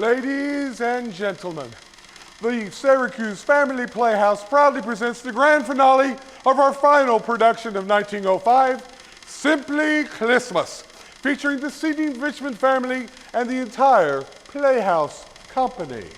Ladies and gentlemen, the Syracuse Family Playhouse proudly presents the grand finale of our final production of 1905, Simply Christmas, featuring the Seating Richmond family and the entire Playhouse company.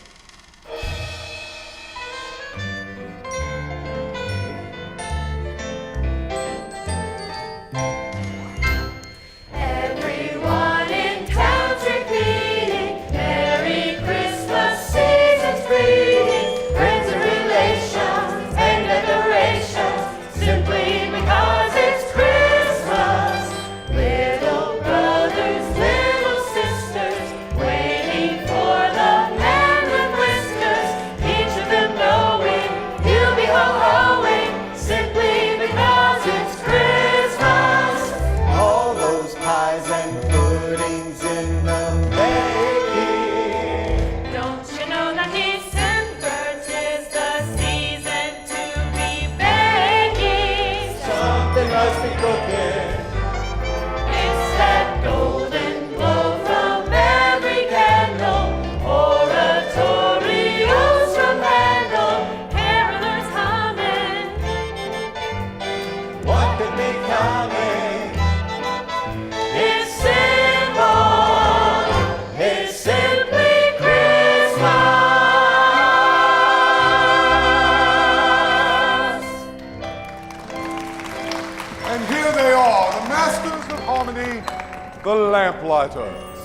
The Lamplighters.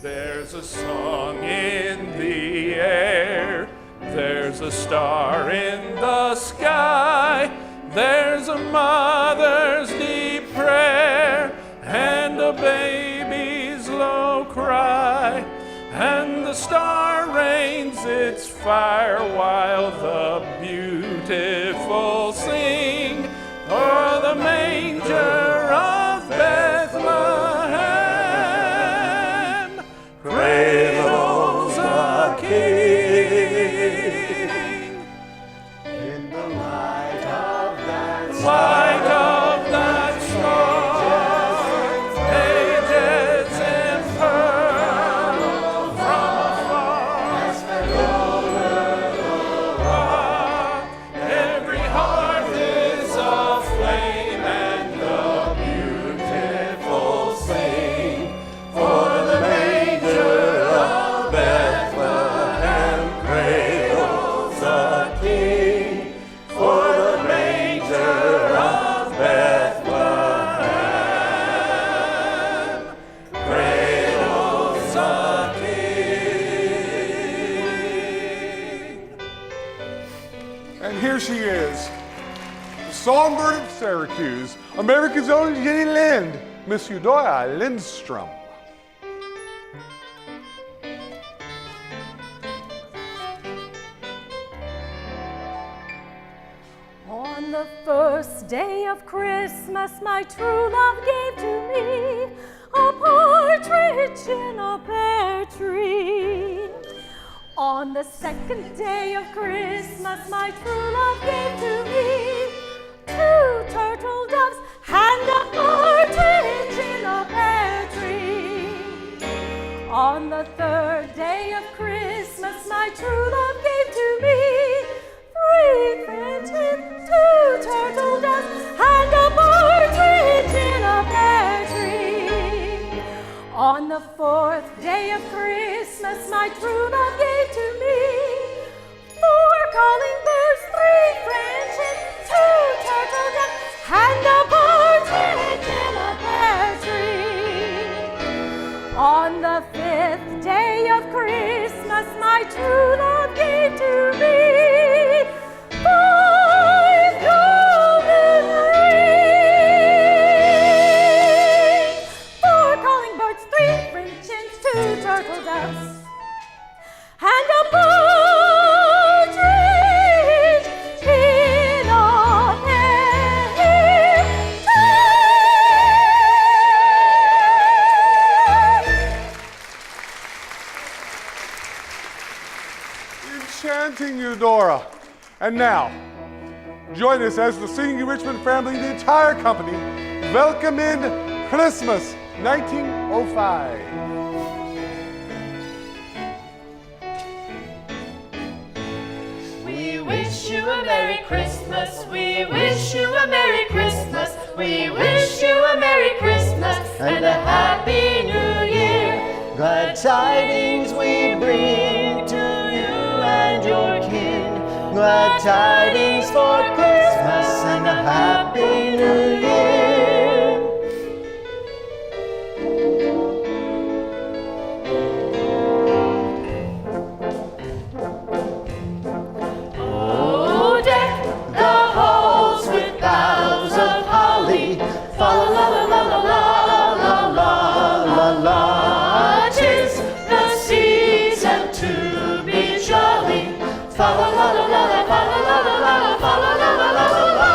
There's a song in the air, there's a star in the sky, there's a mother's deep prayer and a baby's low cry, and the star rains its fire while the beautiful beautiful, sing for the manger of Bethlehem cradles a king. In the light of that Light of that star, ages impearled from afar, every heart is aflame, and the beautiful sing for the manger of Bethlehem cradles a king. For the manger of Bethlehem cradles a king. And here she is, the songbird of Syracuse, America's own Jenny Lind, Miss Eudora Lindstrom. On the first day of Christmas, my true love gave to me a partridge in a pear tree. On the second day of Christmas, my true love gave to me 2 turtle doves and a partridge in a pear tree. On the third day of Christmas, my true love gave to me 3 French hens, 2 turtle doves, and a partridge in a pear tree. On the fourth day of Christmas, my true love gave to me 4 calling birds, 3 French hens, 2 turtle doves, and a partridge in a pear tree. On the fifth day of Christmas, my true love gave to me 5 golden rings, 4 calling birds, 3 French hens, 2 turtle doves, and a partridge in a pear tree. Enchanting Eudora. And now, join us as the Singing Richmond family and the entire company welcome in Christmas 1905. We wish you a Merry Christmas. We wish you a Merry Christmas. We wish you a Merry Christmas and a Happy New Year. glad tidings we bring to you and your kin. Glad tidings for Christmas and a Happy New Year. Oh, deck the halls with boughs of holly. Fa la la la la la la la la la. 'Tis the season to be jolly. Fa la la la la la, fa la la la la, fa la la la la la la.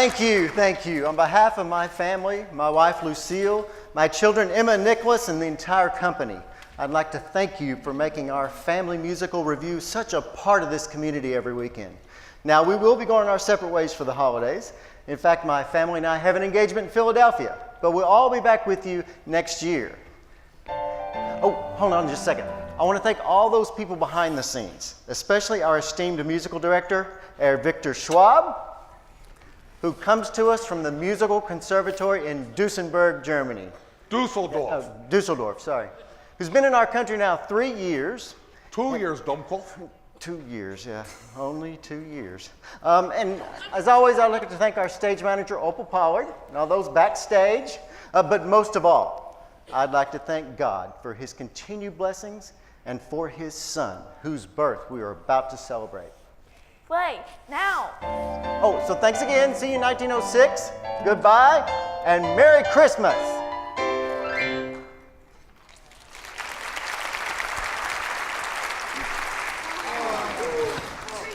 Thank you, thank you. On behalf of my family, my wife Lucille, my children Emma and Nicholas, and the entire company, I'd like to thank you for making our family musical review such a part of this community every weekend. Now, we will be going our separate ways for the holidays. In fact, my family and I have an engagement in Philadelphia, but we'll all be back with you next year. Oh, hold on just a second. I want to thank all those people behind the scenes, especially our esteemed musical director, Herr Victor Schwab, who comes to us from the Musical Conservatory in Duesenberg, Germany. Dusseldorf. Dusseldorf, sorry. Who's been in our country now 3 years. 2 years, Dummkopf. 2 years, yeah, only 2 years. And as always, I'd like to thank our stage manager, Opal Pollard, and all those backstage. But most of all, I'd like to thank God for his continued blessings and for his son, whose birth we are about to celebrate. Play, now. Oh, so thanks again. See you in 1906. Goodbye, and Merry Christmas.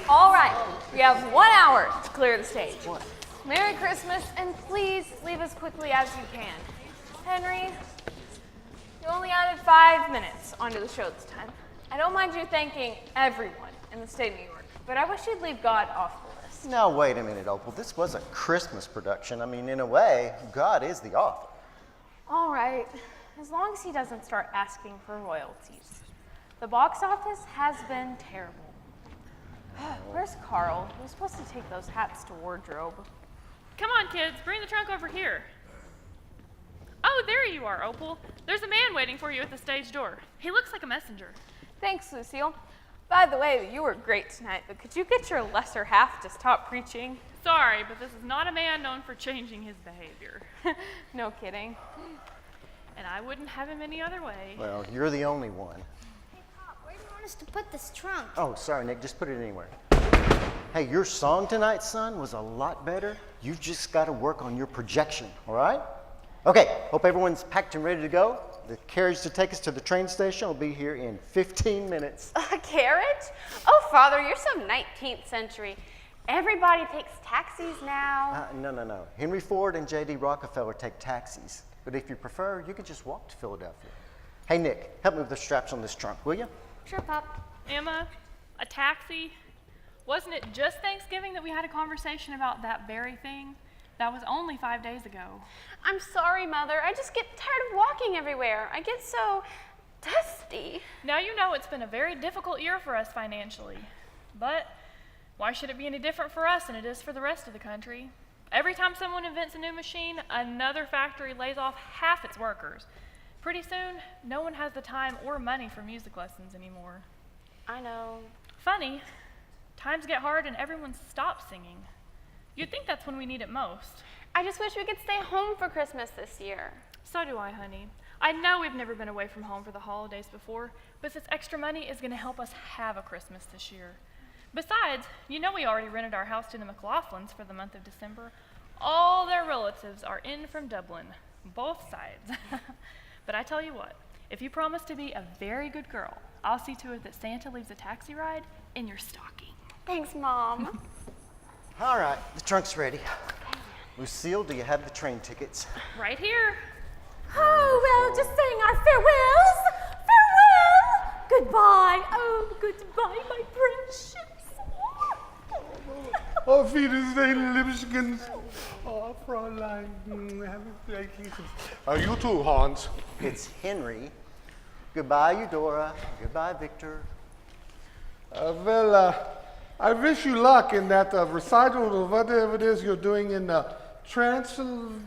All right, we have 1 hour to clear the stage. Merry Christmas, and please leave as quickly as you can. Henry, you only added 5 minutes onto the show this time. I don't mind you thanking everyone in the state of New York, but I wish you'd leave God off the list. Now, wait a minute, Opal. This was a Christmas production. I mean, in a way, God is the author. All right, as long as he doesn't start asking for royalties. The box office has been terrible. Where's Carl? He was supposed to take those hats to wardrobe. Come on, kids, bring the trunk over here. Oh, there you are, Opal. There's a man waiting for you at the stage door. He looks like a messenger. Thanks, Lucille. By the way, you were great tonight, but could you get your lesser half to stop preaching? Sorry, but this is not a man known for changing his behavior. No kidding. And I wouldn't have him any other way. Well, you're the only one. Hey, Pop, where do you want us to put this trunk? Oh, sorry, Nick. Just put it anywhere. Hey, your song tonight, son, was a lot better. You've just got to work on your projection, all right? Okay, hope everyone's packed and ready to go. The carriage to take us to the train station will be here in 15 minutes. A carriage? Oh, Father, you're so 19th century. Everybody takes taxis now. No. Henry Ford and J.D. Rockefeller take taxis. But if you prefer, you could just walk to Philadelphia. Hey, Nick, help me with the straps on this trunk, will you? Sure, Pop. Emma, a taxi? Wasn't it just Thanksgiving that we had a conversation about that very thing? That was only 5 days ago. I'm sorry, Mother. I just get tired of walking everywhere. I get so dusty. Now you know it's been a very difficult year for us financially. But why should it be any different for us than it is for the rest of the country? Every time someone invents a new machine, another factory lays off half its workers. Pretty soon, no one has the time or money for music lessons anymore. I know. Funny, times get hard and everyone stops singing. You'd think that's when we need it most. I just wish we could stay home for Christmas this year. So do I, honey. I know we've never been away from home for the holidays before, but this extra money is going to help us have a Christmas this year. Besides, you know we already rented our house to the McLaughlins for the month of December. All their relatives are in from Dublin, both sides. But I tell you what, if you promise to be a very good girl, I'll see to it that Santa leaves a taxi ride in your stocking. Thanks, Mom. All right, the trunk's ready. Lucille, do you have the train tickets? Right here. Oh, well, just saying our farewells. Farewell. Goodbye. Oh, goodbye, my precious. Auf Wiedersehen, Liebschens. Oh, Fräulein. Have a great Christmas. You too, Hans. It's Henry. Goodbye, Eudora. Goodbye, Victor. I wish you luck in that recital of whatever it is you're doing in Transylvania.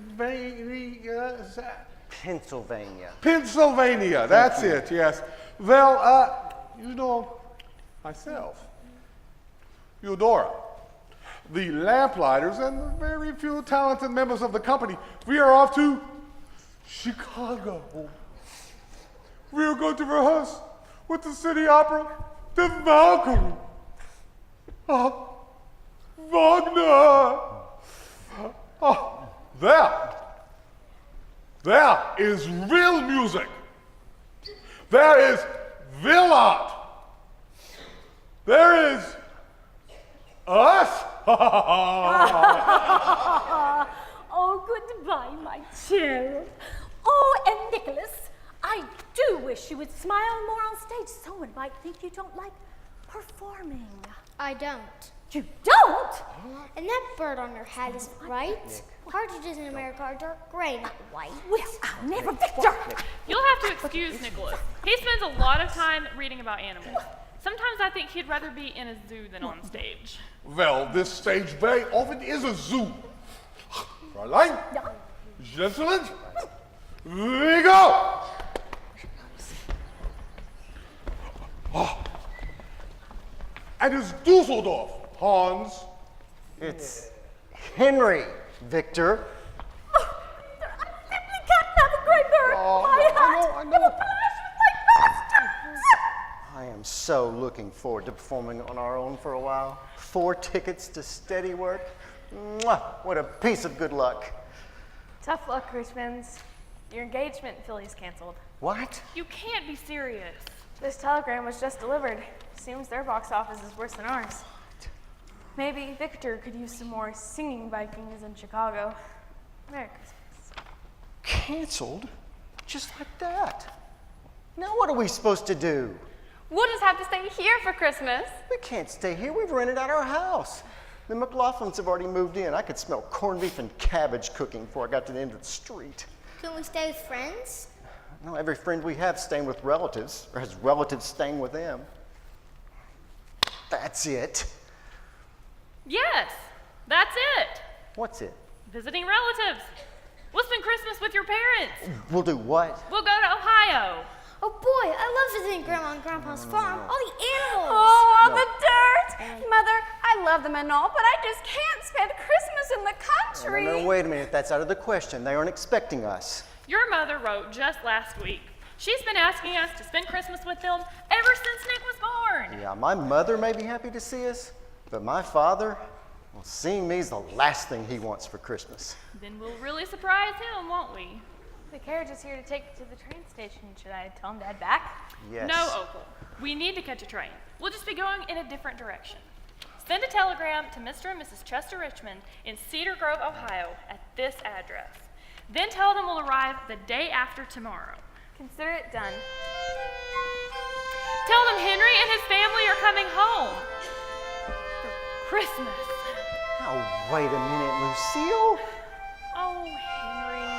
Pennsylvania, that's it, yes. Well, you know, myself, Eudora, the Lamplighters, and the very few talented members of the company, we are off to Chicago. We are going to rehearse with the City Opera, the Valkyrie. Wagner! Oh, that is real music. There is real art. There is us. Oh, goodbye, my cherub. Oh, and Nicholas, I do wish you would smile more on stage. Someone might think you don't like performing. I don't. You don't? And that bird on your hat is right. Partridges in America are dark gray, not white. Well, I'll never, Victor. You'll have to excuse Nicholas. He spends a lot of time reading about animals. Sometimes I think he'd rather be in a zoo than on stage. Well, this stage very often is a zoo. Fräulein, gentlemen, we go. Oh. And it's Dusseldorf, Hans. It's Henry, Victor. Oh, I simply can't have a great bird. I know. It will clash with my bastards. I am so looking forward to performing on our own for a while. 4 tickets to steady work. Mwah, what a piece of good luck. Tough luck, Richmonds. Your engagement in Philly's canceled. What? You can't be serious. This telegram was just delivered. Seems their box office is worse than ours. Maybe Victor could use some more singing Vikings in Chicago. Merry Christmas. Canceled? Just like that? Now what are we supposed to do? We'll just have to stay here for Christmas. We can't stay here. We've rented out our house. The McLaughlins have already moved in. I could smell corned beef and cabbage cooking before I got to the end of the street. Can we stay with friends? No, every friend we have staying with relatives, or has relatives staying with them. That's it. Yes, that's it. What's it? Visiting relatives. We'll spend Christmas with your parents. We'll do what? We'll go to Ohio. Oh boy, I love visiting Grandma and Grandpa's farm. All the animals. Oh, all the dirt. Mother, I love them and all, but I just can't spend Christmas in the country. No, wait a minute. That's out of the question. They aren't expecting us. Your mother wrote just last week. She's been asking us to spend Christmas with them ever since Nick was born. Yeah, my mother may be happy to see us, but my father, well, seeing me is the last thing he wants for Christmas. Then we'll really surprise him, won't we? The carriage is here to take you to the train station. Should I tell him to head back? Yes. No, Opal. We need to catch a train. We'll just be going in a different direction. Send a telegram to Mr. and Mrs. Chester Richmond in Cedar Grove, Ohio at this address. Then tell them we'll arrive the day after tomorrow. Consider it done. Tell them Henry and his family are coming home for Christmas. Oh, wait a minute, Lucille. Oh, Henry.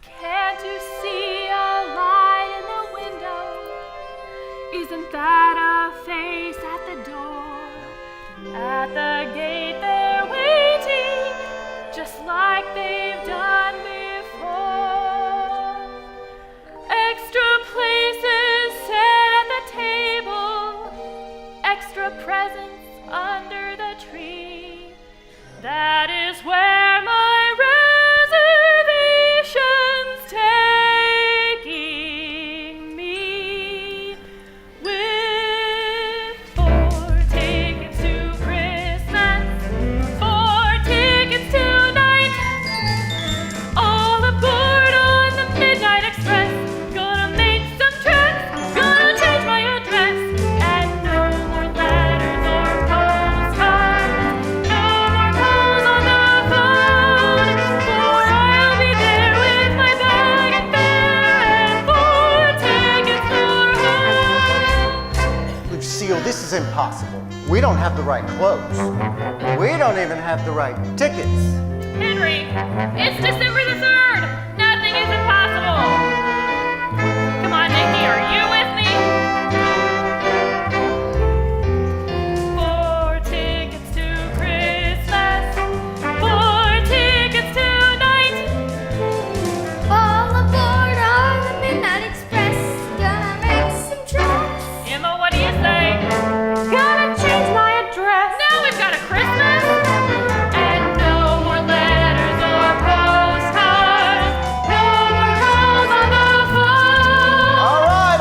Can't you see a light in the window? Isn't that a face at the door? At the gate they're waiting, just like they've done before. Extra places set at the table, extra presents under the tree. That is where my reservation's taking me. With 4 tickets to Christmas, 4 tickets tonight. All aboard on the Midnight Express. Gonna make some trips, gonna change my address. And no more letters or postcards, no more calls on the phone. For I'll be there with my bag and fare and 4 tickets for home. Lucille, this is impossible. We don't have the right clothes. We don't even have the right tickets. Henry, it's December the 3rd. Nothing is impossible. Come on, Nikki, are you with me? 4 tickets to Christmas, 4 tickets tonight. All aboard on the Midnight Express. Gonna make some trips. Emma, what do you say? Gotta change my address. Now we've got a Christmas and no more letters or postcards, no more calls on the phone. All right,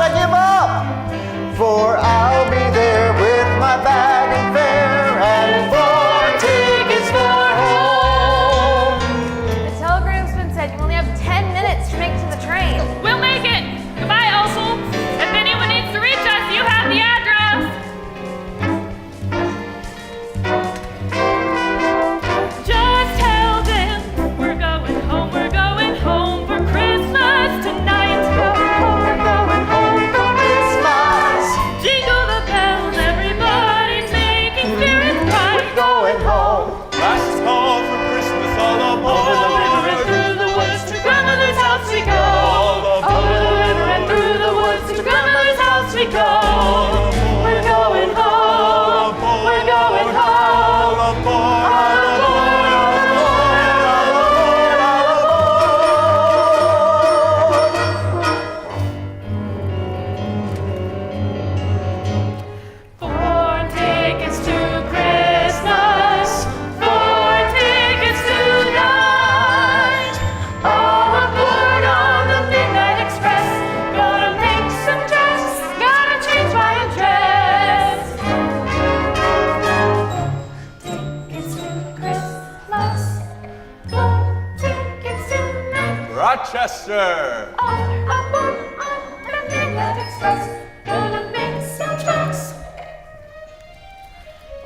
Chester. Aboard on the Midnight Express, gonna make some tracks.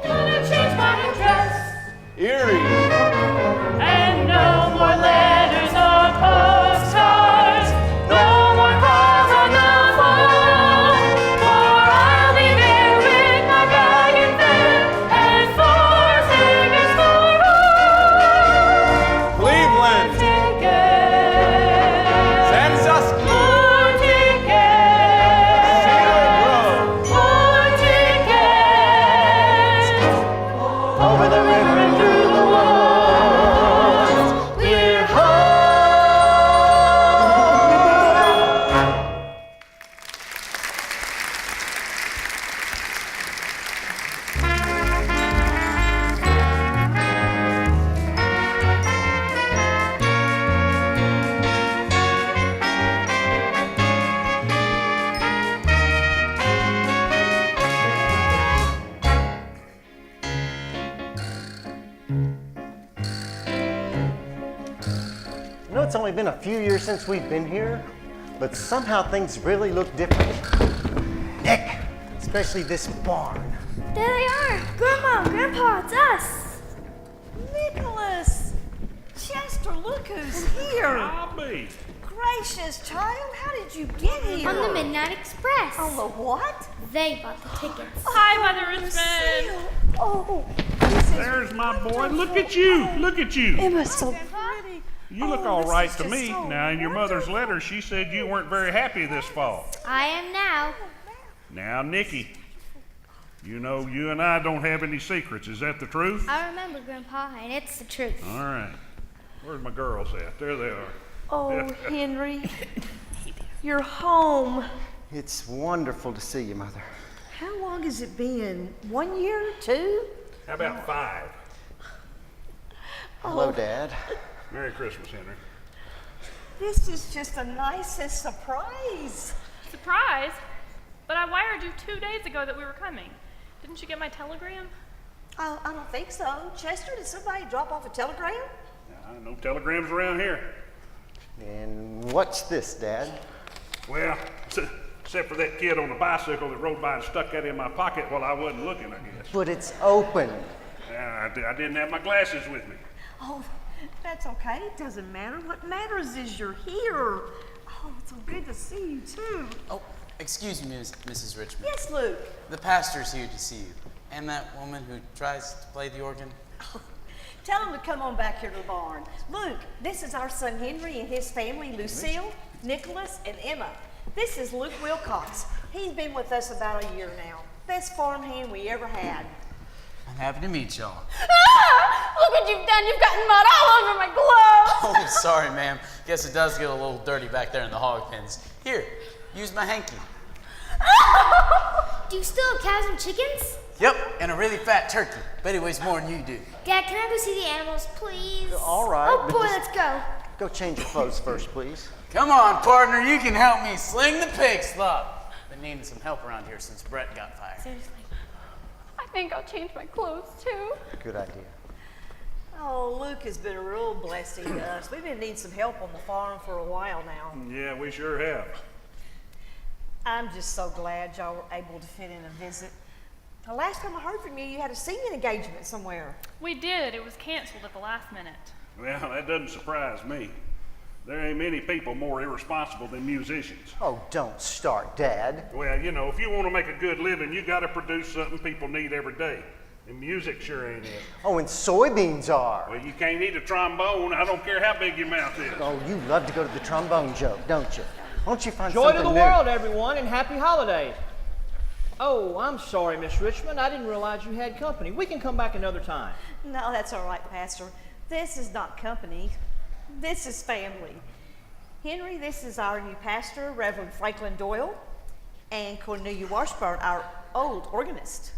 Gonna change my address. Erie. And no more letters or postcards, no more calls on the phone, for I'll be there with my bag and fan and 4 tickets for home. Cleveland. Tickets. Sandusky. More tickets. Cedar Grove. More tickets. Over the river and through the woods, we're home. You know, it's only been a few years since we've been here, but somehow things really look different. Nick, especially this barn. There they are. Grandma, Grandpa, it's us. Nicholas! Chester, look who's here. I'll be. Gracious child, how did you get here? On the Midnight Express. On the what? They bought the tickets. Hi, Mother Richmond. Oh, There's my boy. Look at you. Look at you. Emma's so pretty. You look Oh, all this right is to just me. so Now, in your mother's letter, she said you weren't very happy this fall. I am now. Now, Nikki, you know you and I don't have any secrets. Is that the truth? I remember, Grandpa, and it's the truth. All right. Where's my girls at? There they are. Oh, Henry, you're home. It's wonderful to see you, Mother. How long has it been? 1 year, 2? How about 5? Hello, Dad. Merry Christmas, Henry. This is just the nicest surprise. Surprise? But I wired you 2 days ago that we were coming. Didn't you get my telegram? I don't think so. Chester, did somebody drop off a telegram? No telegrams around here. And what's this, Dad? Well, except for that kid on the bicycle that rode by and stuck that in my pocket while I wasn't looking, I guess. But it's open. I didn't have my glasses with me. Oh, that's okay. It doesn't matter. What matters is you're here. Oh, it's so good to see you, too. Oh, excuse me, Mrs. Richmond. Yes, Luke. The pastor's here to see you. And that woman who tries to play the organ. Tell him to come on back here to the barn. Luke, this is our son Henry and his family, Lucille, Nicholas, and Emma. This is Luke Wilcox. He's been with us about a year now. Best farmhand we ever had. I'm happy to meet y'all. Ah! Look what you've done. You've gotten mud all over my gloves. Oh, sorry, ma'am. Guess it does get a little dirty back there in the hog pens. Here, use my hanky. Do you still have cows and chickens? Yep, and a really fat turkey. Bet he weighs more than you do. Dad, can I go see the animals, please? All right, Oh, but boy, just- let's go. Go change your clothes first, please. Come on, partner, you can help me sling the pig slop. Been needing some help around here since Brett got fired. Seriously. I think I'll change my clothes too. Good idea. Oh, Luke has been a real blessing to us. We've been needing some help on the farm for a while now. Yeah, we sure have. I'm just so glad y'all were able to fit in a visit. The last time I heard from you, you had a singing engagement somewhere. We did. It was canceled at the last minute. Well, that doesn't surprise me. There ain't many people more irresponsible than musicians. Oh, don't start, Dad. Well, you know, if you want to make a good living, you got to produce something people need every day. And music sure ain't it. Oh, and soybeans are. Well, you can't eat a trombone. I don't care how big your mouth is. Oh, you love to go to the trombone joke, don't you? Why don't you find Joy something to the new? world, everyone, and happy holidays. Oh, I'm sorry, Miss Richmond. I didn't realize you had company. We can come back another time. No, that's all right, Pastor. This is not company. This is family. Henry, this is our new pastor, Reverend Franklin Doyle, and Cornelia Washburn, our old organist.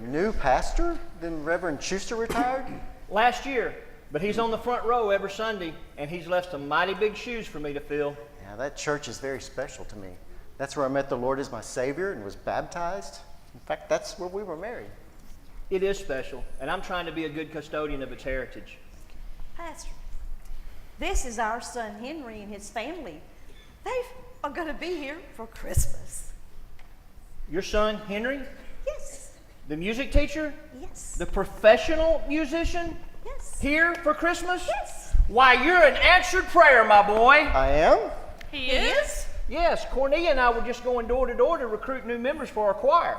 New pastor? Then Reverend Schuster retired? Last year, but he's on the front row every Sunday, and he's left some mighty big shoes for me to fill. Yeah, that church is very special to me. That's where I met the Lord as my Savior and was baptized. In fact, that's where we were married. It is special, and I'm trying to be a good custodian of its heritage. Pastor, this is our son Henry and his family. They are going to be here for Christmas. Your son, Henry? Yes. The music teacher? Yes. The professional musician? Yes. Here for Christmas? Yes. Why, you're an answered prayer, my boy. I am? He is? Yes, Cornelia and I were just going door to door to recruit new members for our choir.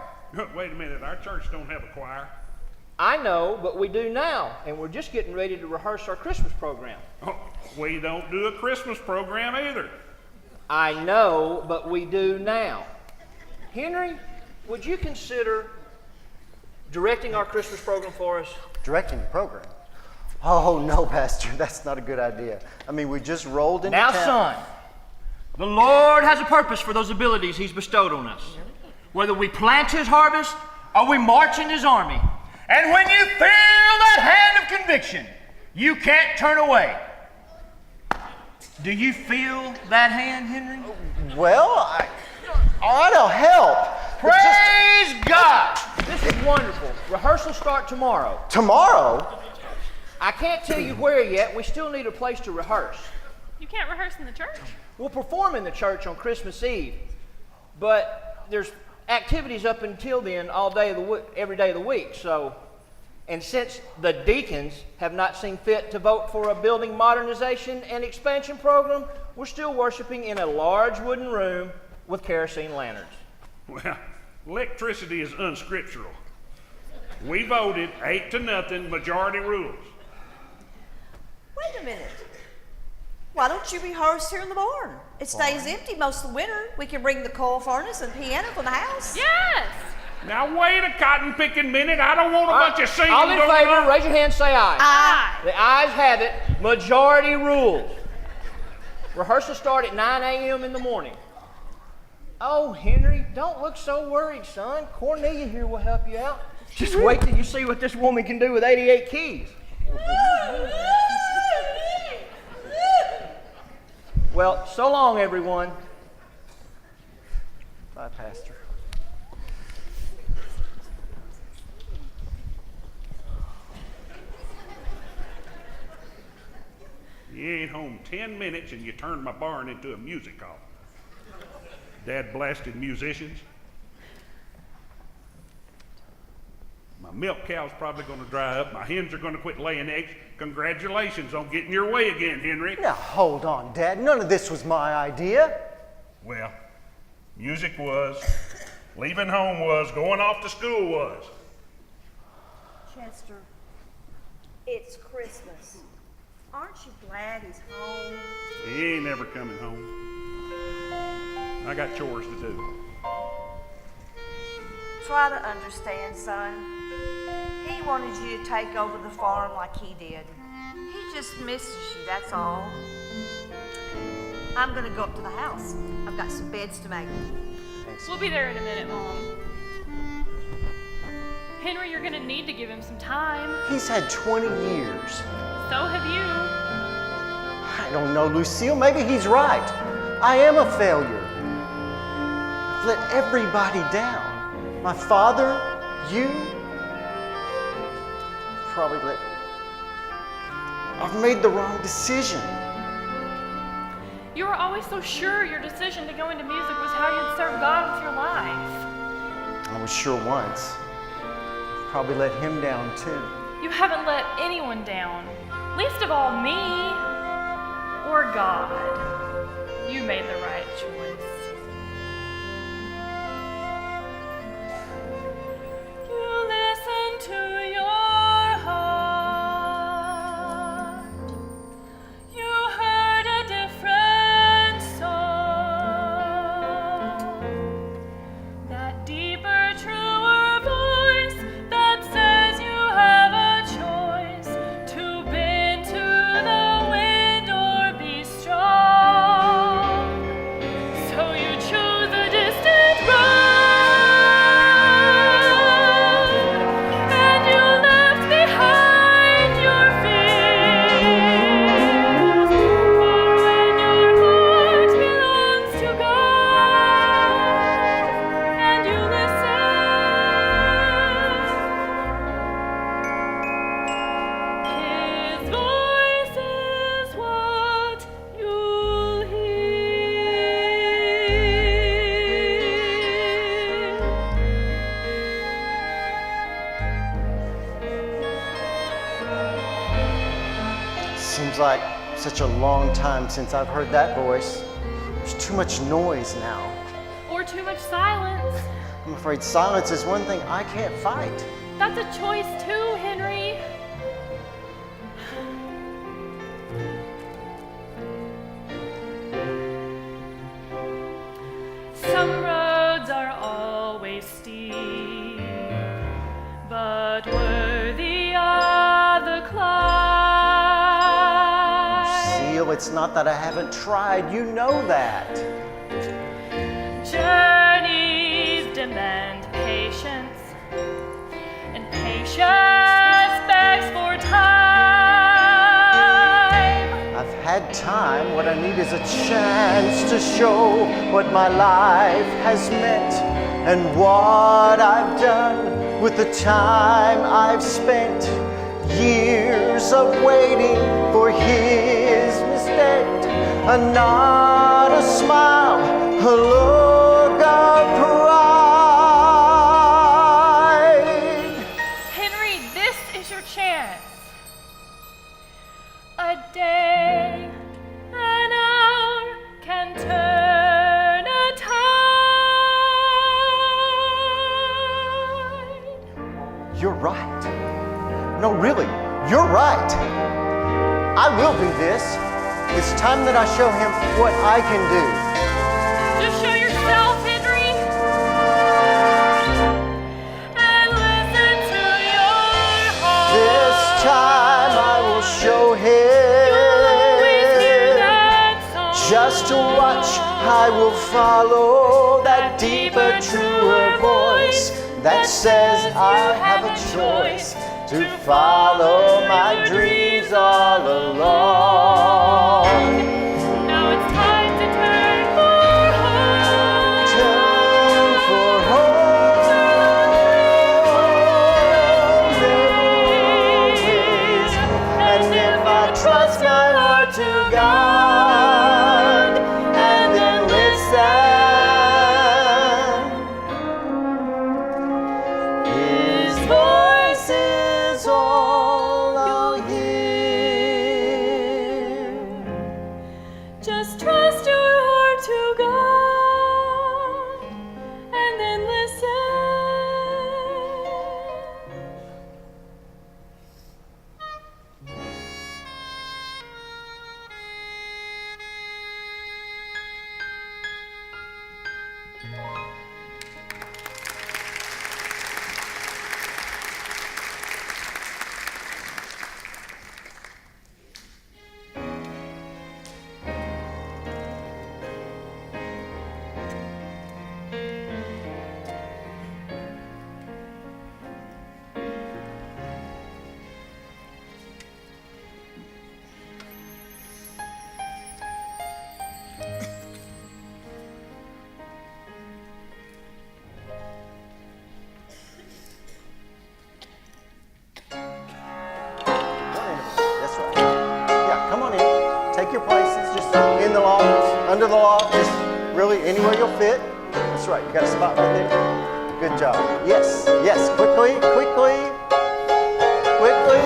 Wait a minute, our church don't have a choir. I know, but we do now, and we're just getting ready to rehearse our Christmas program. Oh, we don't do a Christmas program either. I know, but we do now. Henry, would you consider directing our Christmas program for us? Directing the program? Oh, no, Pastor, that's not a good idea. I mean, we just rolled into Now, town. son, the Lord has a purpose for those abilities He's bestowed on us. Whether we plant His harvest or we march in His army. And when you feel that hand of conviction, you can't turn away. Do you feel that hand, Henry? Well, all right, I'll help. Praise God! This is wonderful. Rehearsal start tomorrow. Tomorrow? I can't tell you where yet. We still need a place to rehearse. You can't rehearse in the church? We'll perform in the church on Christmas Eve, but there's activities up until then all day of the every day of the week. So, and since the deacons have not seen fit to vote for a building modernization and expansion program, we're still worshiping in a large wooden room with kerosene lanterns. Well, electricity is unscriptural. We voted 8-0, majority rules. Wait a minute. Why don't you rehearse here in the barn? It stays empty most of the winter. We can bring the coal furnace and piano from the house. Yes! Now wait a cotton-picking minute. I don't want a bunch of singing All in going favor, on. raise your hand, say aye. Aye. The ayes have it. Majority rules. Rehearsal start at 9 a.m. in the morning. Oh, Henry, don't look so worried, son. Cornelia here will help you out. Just wait till you see what this woman can do with 88 keys. Well, so long, everyone. Bye, Pastor. You ain't home 10 minutes and you turned my barn into a music hall. Dad blasted musicians. My milk cow's probably going to dry up. My hens are going to quit laying eggs. Congratulations on getting your way again, Henry. Now, hold on, Dad. None of this was my idea. Well, music was, leaving home was, going off to school was. Chester, it's Christmas. Aren't you glad he's home? He ain't ever coming home. I got chores to do. Try to understand, son. He wanted you to take over the farm like he did. He just misses you, that's all. I'm gonna go up to the house. I've got some beds to make. Thanks. We'll be there in a minute, Mom. Henry, you're gonna need to give him some time. He's had 20 years. So have you. I don't know, Lucille. Maybe he's right. I am a failure. I've let everybody down. My father, you. Probably let. I've made the wrong decision. You were always so sure your decision to go into music was how you'd serve God with your life. I was sure once. I've probably let him down too. You haven't let anyone down, least of all me or God. You made the right choice. You listen to your heart. You heard a different song. That deeper, truer voice that says you have a choice to bend to the wind or be strong. So Seems like such a long time since I've heard that voice. There's too much noise now. Or too much silence. I'm afraid silence is one thing I can't fight. That's a choice too, Henry. Some roads are always steep, but worthy of the climb. Seal, it's not that I haven't tried. You know that. Journeys demand patience, and patience begs for time. I've had time. What I need is a chance to show what my life has meant and what I've done with the time I've spent. Years of waiting for his mistake. A nod, a smile, a look of pride. Henry, this is your chance. A day, an hour can turn a tide. You're right. No, really, you're right. I will do this. It's time that I show him what I can do. Just show yourself, Henry. And listen to your heart. This time I will show him. You'll always hear that song. Just to watch, I will follow that deeper, truer voice that says I have a choice to follow my dreams all along. Now it's time to turn for home. Turn for home. There always. And if I trust my heart to God and then listen, His voice is all I'll hear. Just trust your heart to God and then listen. That's right. Yeah, come on in. Take your places, just in the loft, under the loft, just really anywhere you'll fit. That's right, you got a spot right there. Good job. Yes, yes, quickly, quickly, quickly.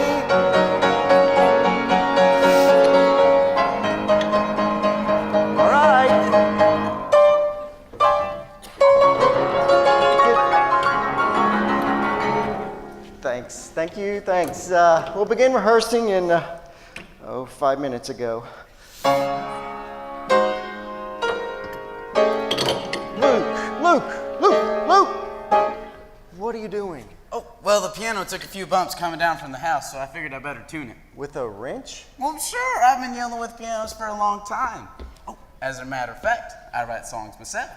All right. Thanks, thank you, thanks. We'll begin rehearsing in, 5 minutes ago. Luke! What are you doing? Oh, well, the piano took a few bumps coming down from the house, so I figured I better tune it. With a wrench? Well, sure, I've been yelling with pianos for a long time. Oh, as a matter of fact, I write songs myself.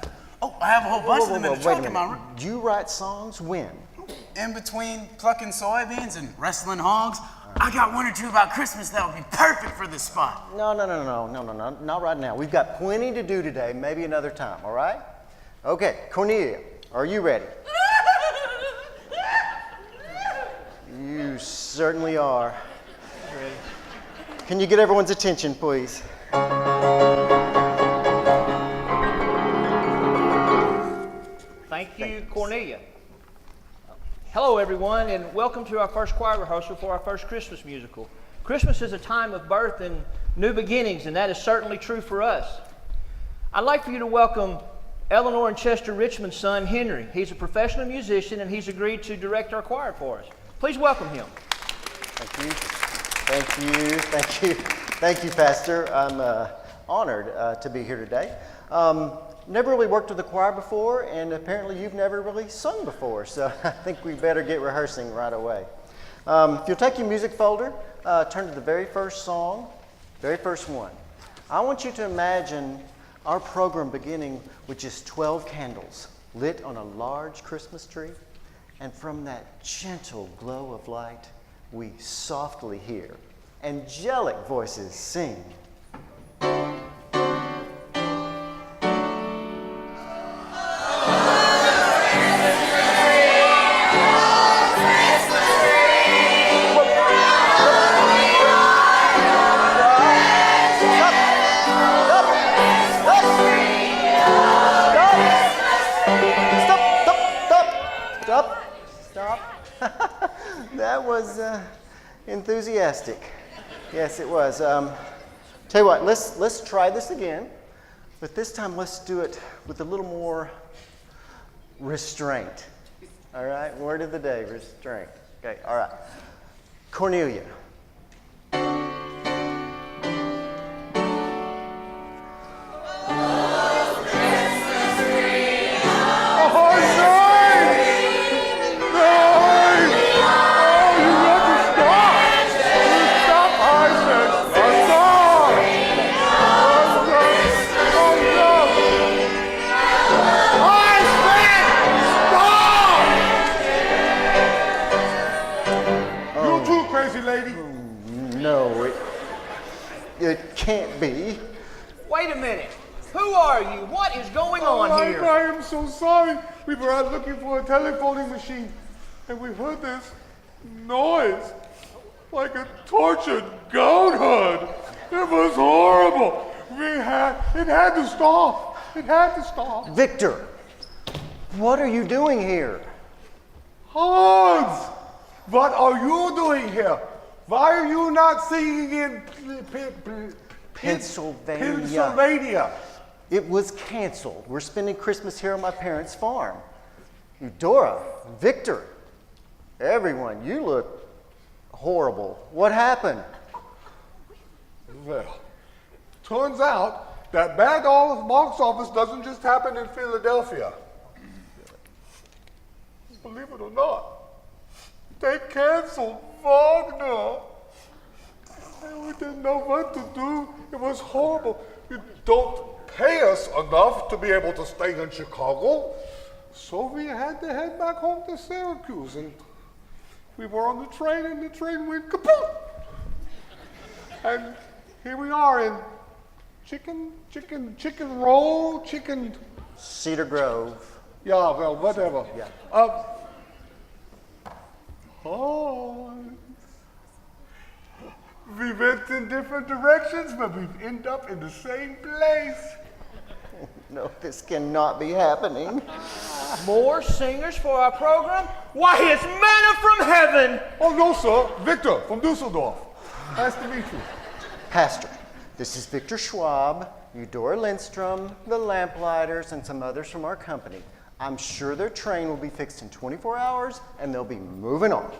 Oh, I have a whole bunch of them in the trunk in my room. You write songs when? In between plucking soybeans and wrestling hogs, I got one or two about Christmas that would be perfect for this spot. No, not right now. We've got plenty to do today, maybe another time, all right? Okay, Cornelia, are you ready? You certainly are. Ready. Can you get everyone's attention, please? Thank you, Cornelia. Hello, everyone, and welcome to our first choir rehearsal for our first Christmas musical, Christmas is a time of birth and new beginnings, and that is certainly true for us. I'd like for you to welcome Eleanor and Chester Richmond's son, Henry. He's a professional musician, and he's agreed to direct our choir for us. Please welcome him. Thank you. Thank you. Thank you. Thank you, Pastor. I'm honored to be here today. Never really worked with the choir before, and apparently you've never really sung before, so I think we better get rehearsing right away. If you'll take your music folder, turn to the very first song, very first one. I want you to imagine our program beginning with just 12 candles lit on a large Christmas tree, and from that gentle glow of light, we softly hear angelic voices sing. That was enthusiastic. Yes, it was. Tell you what, let's try this again, but this time let's do it with a little more restraint. All right, word of the day, restraint. Okay, all right. Cornelia. It can't be. Wait a minute. Who are you? What is going on here? I am so sorry. We were out looking for a telephoning machine, and we heard this noise, like a tortured goat hood. It was horrible. It had to stop. It had to stop. Victor, what are you doing here? Hans, what are you doing here? Why are you not singing in Pennsylvania? It was canceled. We're spending Christmas here on my parents' farm. Eudora, Victor, everyone, you look horrible. What happened? Well, turns out that bad box office doesn't just happen in Philadelphia. Believe it or not, they canceled Wagner. And we didn't know what to do. It was horrible. You don't pay us enough to be able to stay in Chicago. So we had to head back home to Syracuse. And we were on the train, and the train went kaput. And here we are in chicken roll. Cedar Grove. Yeah, well, whatever. Yeah. We went in different directions, but we end up in the same place. No, this cannot be happening. More singers for our program? Why, it's manna from heaven! Oh, no, sir. Victor from Dusseldorf. Nice to meet you. Pastor, this is Victor Schwab, Eudora Lindstrom, the Lamplighters, and some others from our company. I'm sure their train will be fixed in 24 hours, and they'll be moving on.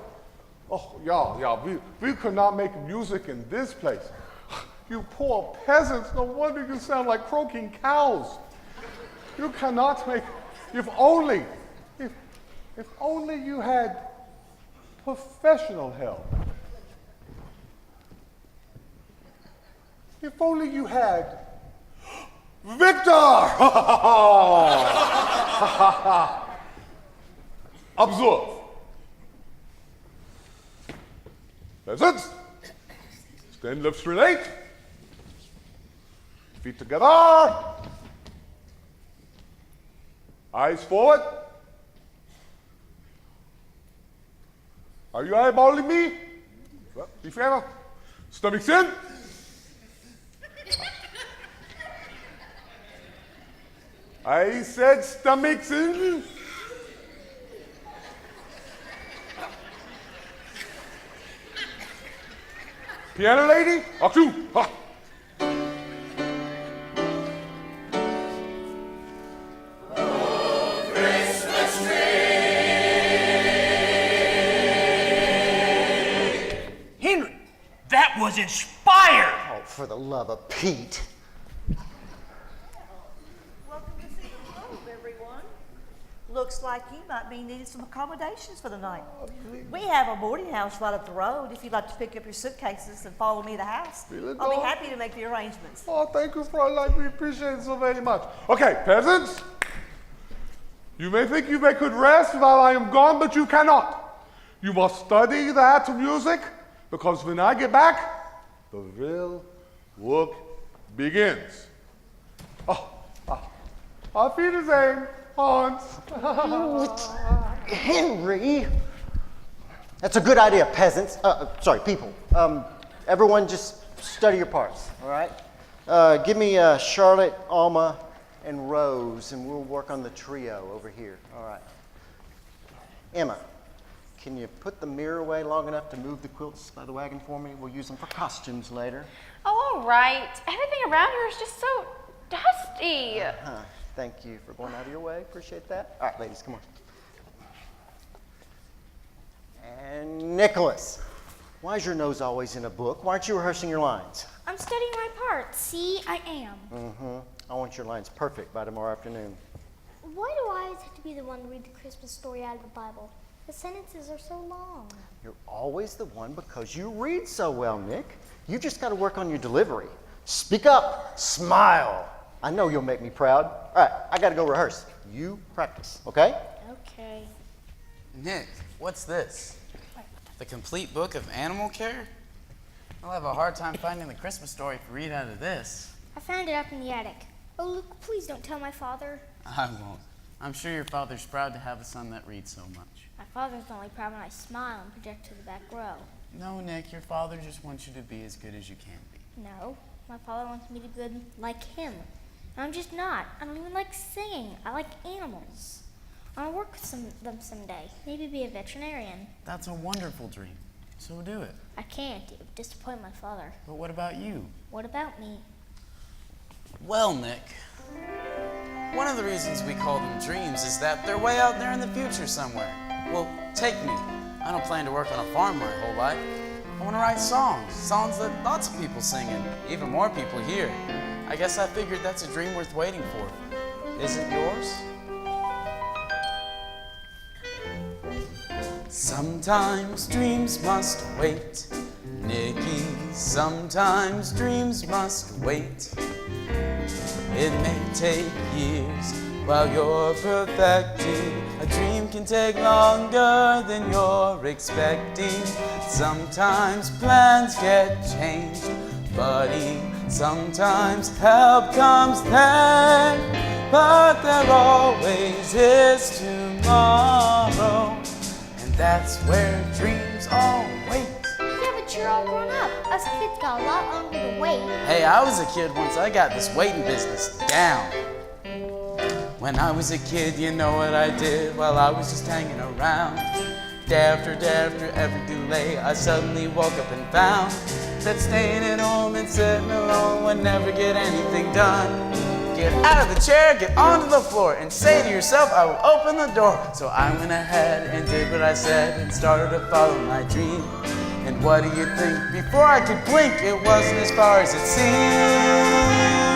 Oh, yeah, we could not make music in this place. You poor peasants, no wonder you sound like croaking cows. You cannot make, if only you had professional help. If only you had Victor! Observe. Peasants, stand left straight. Feet together. Eyes forward. Are you eyeballing me? Well, be fair. Stomachs in. I said stomachs in. Piano lady, action! Ha! Henry, that was inspired. Oh, for the love of Pete. Welcome to see the Grove, everyone. Looks like you might be needing some accommodations for the night. We have a boarding house right up the road. If you'd like to pick up your suitcases and follow me to the house, I'll be happy to make the arrangements. Oh, thank you, Fräulein. We appreciate it so very much. Okay, peasants. You may think you could rest while I am gone, but you cannot. You must study that music, because when I get back, the real work begins. Auf Wiedersehen, Hans. Henry! That's a good idea, peasants. Sorry, people. Everyone just study your parts, all right? Give me Charlotte, Alma, and Rose, and we'll work on the trio over here, all right? Emma, can you put the mirror away long enough to move the quilts by the wagon for me? We'll use them for costumes later. Oh, all right. Everything around here is just so dusty. Thank you for going out of your way. Appreciate that. All right, ladies, come on. And Nicholas, why is your nose always in a book? Why aren't you rehearsing your lines? I'm studying my part. See, I am. I want your lines perfect by tomorrow afternoon. Why do I always have to be the one to read the Christmas story out of the Bible? The sentences are so long. You're always the one because you read so well, Nick. You just got to work on your delivery. Speak up. Smile. I know you'll make me proud. All right, I got to go rehearse. You practice, okay? Okay. Nick, what's this? The complete book of animal care? I'll have a hard time finding the Christmas story if you read out of this. I found it up in the attic. Oh, Luke, please don't tell my father. I won't. I'm sure your father's proud to have a son that reads so much. My father's only proud when I smile and project to the back row. No, Nick, your father just wants you to be as good as you can be. No, my father wants me to be good like him. And I'm just not. I don't even like singing. I like animals. I want to work with them someday. Maybe be a veterinarian. That's a wonderful dream. So do it. I can't. It would disappoint my father. But what about you? What about me? Well, Nick, one of the reasons we call them dreams is that they're way out there in the future somewhere. Well, take me. I don't plan to work on a farm my whole life. I want to write songs that lots of people sing and even more people hear. I guess I figured that's a dream worth waiting for. Is it yours? Sometimes dreams must wait, Nicky. Sometimes dreams must wait. It may take years while you're perfecting. A dream can take longer than you're expecting. Sometimes plans get changed, buddy. Sometimes help comes then, but there always is tomorrow. And that's where dreams all wait. Yeah, but you're all grown up. Us kids got a lot longer to wait. Hey, I was a kid once. I got this waiting business down. When I was a kid, you know what I did while I was just hanging around? Day after every delay, I suddenly woke up and found that staying at home and sitting alone would never get anything done. Get out of the chair, get onto the floor, and say to yourself, I will open the door. So I went ahead and did what I said and started to follow my dream. And what do you think? Before I could blink, it wasn't as far as it seemed.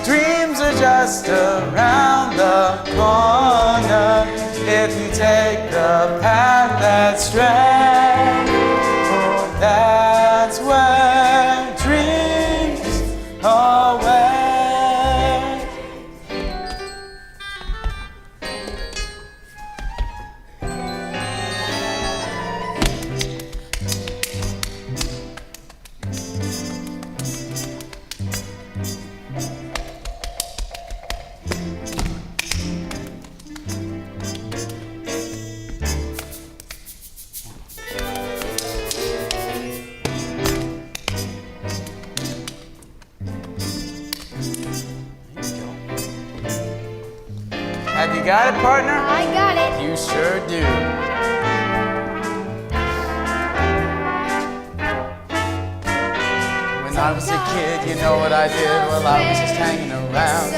Dreams are just around the corner if you take the path that's straight. Oh, that's where dreams are waiting. Have you got it, partner? I got it. You sure do. You know what I did while I was just hanging around.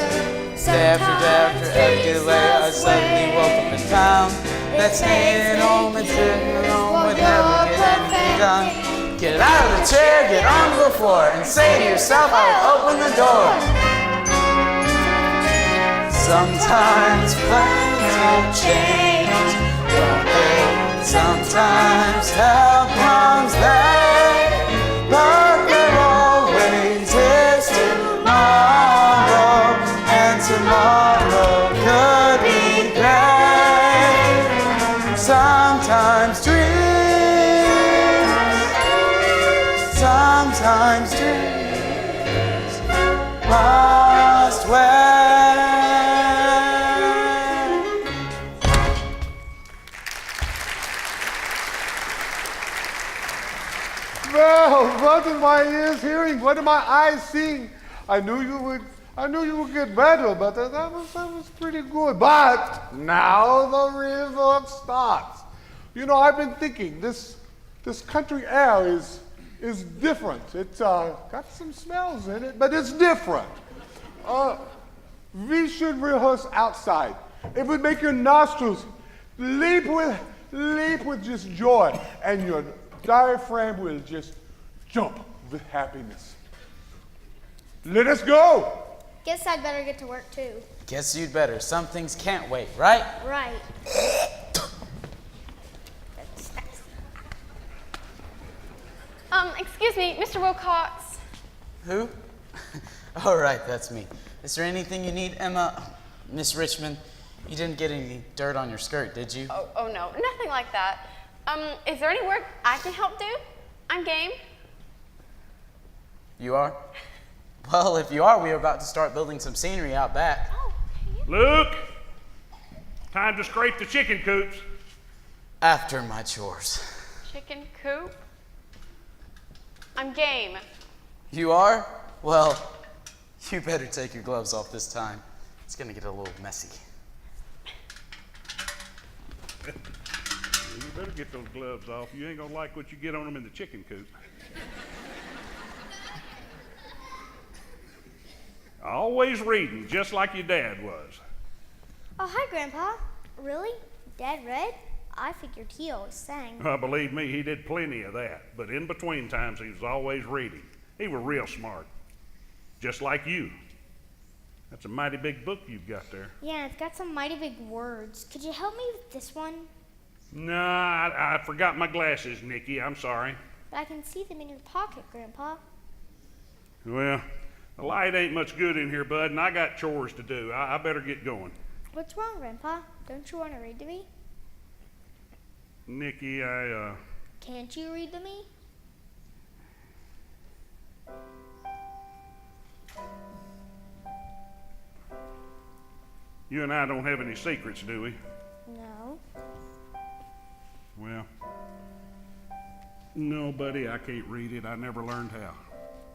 Day after every delay, I suddenly woke up and found that staying home and sitting alone would never get anything done. Get out of the chair, get onto the floor, and say to yourself, I'll open the door. Sometimes plans will change, don't they? Sometimes help comes late, but there always is tomorrow, and tomorrow could be great. Sometimes dreams must wait. Well, what am my ears hearing? What am my eyes seeing? I knew you would get better, but that was pretty good. But now the real starts. You know, I've been thinking this country air is different. It's got some smells in it, but it's different. We should rehearse outside. It would make your nostrils leap with just joy, and your diaphragm will just jump with happiness. Let us go. Guess I'd better get to work too. Guess you'd better. Some things can't wait, right? Right. Excuse me, Mr. Wilcox. Who? All right, that's me. Is there anything you need, Emma? Miss Richmond, you didn't get any dirt on your skirt, did you? Oh no, nothing like that. Is there any work I can help do? I'm game. You are? Well, if you are, we are about to start building some scenery out back. Oh, Luke, time to scrape the chicken coops. After my chores. chicken coop? I'm game. You are? Well, you better take your gloves off this time. It's gonna get a little messy. You better get those gloves off. You ain't gonna like what you get on them in the chicken coop. Always reading, just like your dad was. Oh, hi, Grandpa. Really? Dad read? I figured he always sang. Believe me, he did plenty of that. But in between times, he was always reading. He was real smart. Just like you. That's a mighty big book you've got there. Yeah, it's got some mighty big words. Could you help me with this one? No, I forgot my glasses, Nikki. I'm sorry. But I can see them in your pocket, Grandpa. Well, the light ain't much good in here, bud, and I got chores to do. I better get going. What's wrong, Grandpa? Don't you want to read to me? Nikki, Can't you read to me? You and I don't have any secrets, do we? No. Well, no, buddy, I can't read it. I never learned how.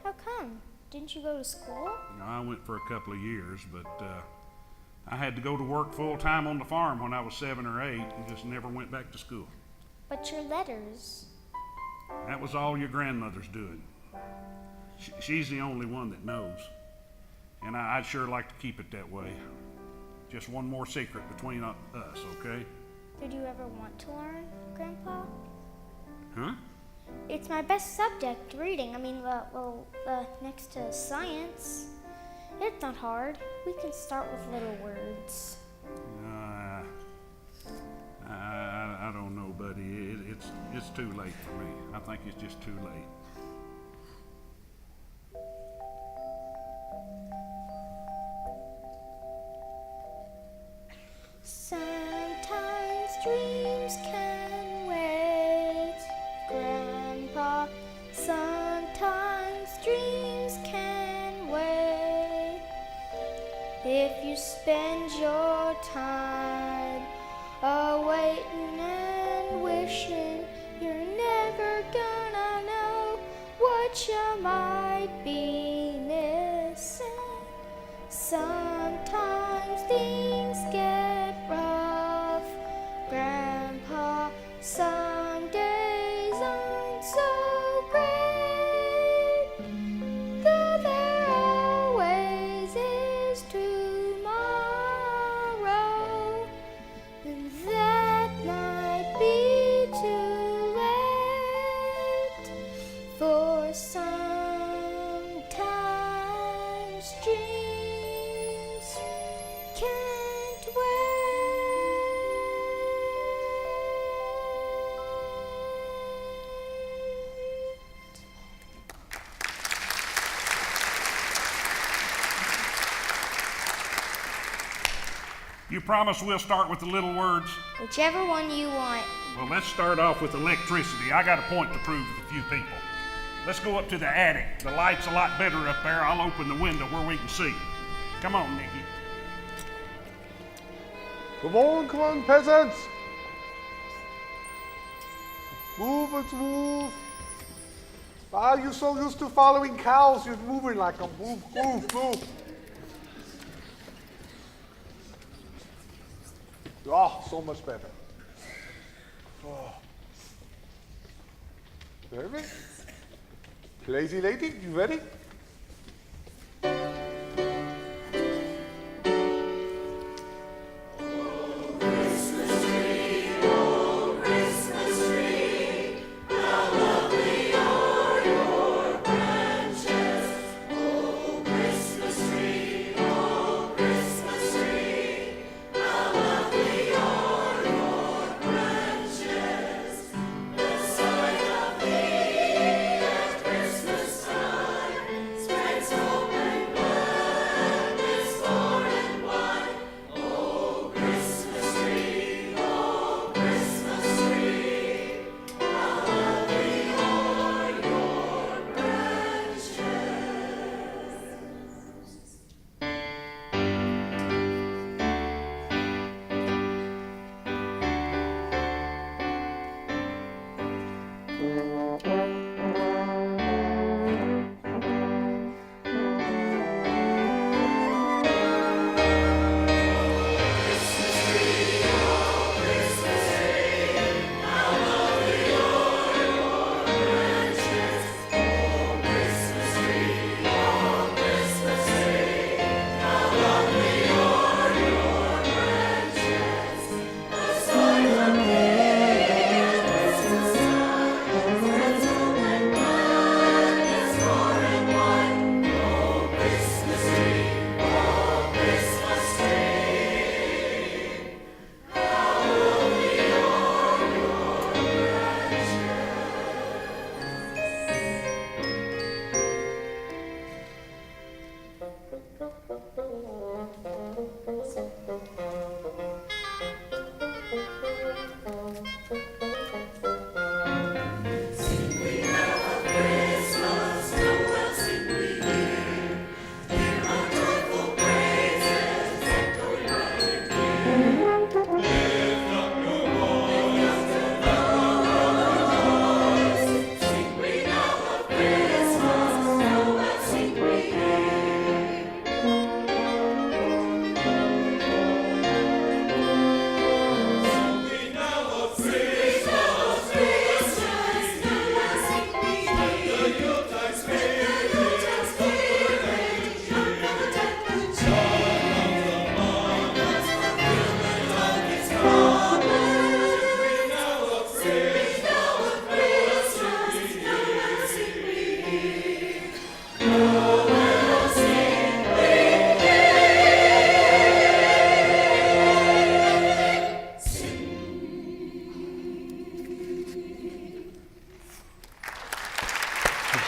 How come? Didn't you go to school? I went for a couple of years, but I had to go to work full time on the farm when I was 7 or 8 and just never went back to school. But your letters. That was all your grandmother's doing. She's the only one that knows. And I'd sure like to keep it that way. Just one more secret between us, okay? Did you ever want to learn, Grandpa? Huh? It's my best subject, reading. I mean, next to science. It's not hard. We can start with little words. I don't know, buddy. It's too late for me. I think it's just too late. Sometimes dreams can wait, Grandpa. Sometimes dreams can wait. If you spend your time waiting and wishing, you're never gonna know what you might be missing. Sometimes things get rough, Grandpa. Some days aren't so great, though there you promise we'll start with the little words? Whichever one you want. Well, let's start off with electricity. I got a point to prove with a few people. Let's go up to the attic. The light's a lot better up there. I'll open the window where we can see. Come on, Nicky. Come on, peasants. Move, let's move. Ah, you're so used to following cows, you're moving like them. Move, move, move. Oh, so much better. Oh. Ready? Lazy lady, you ready?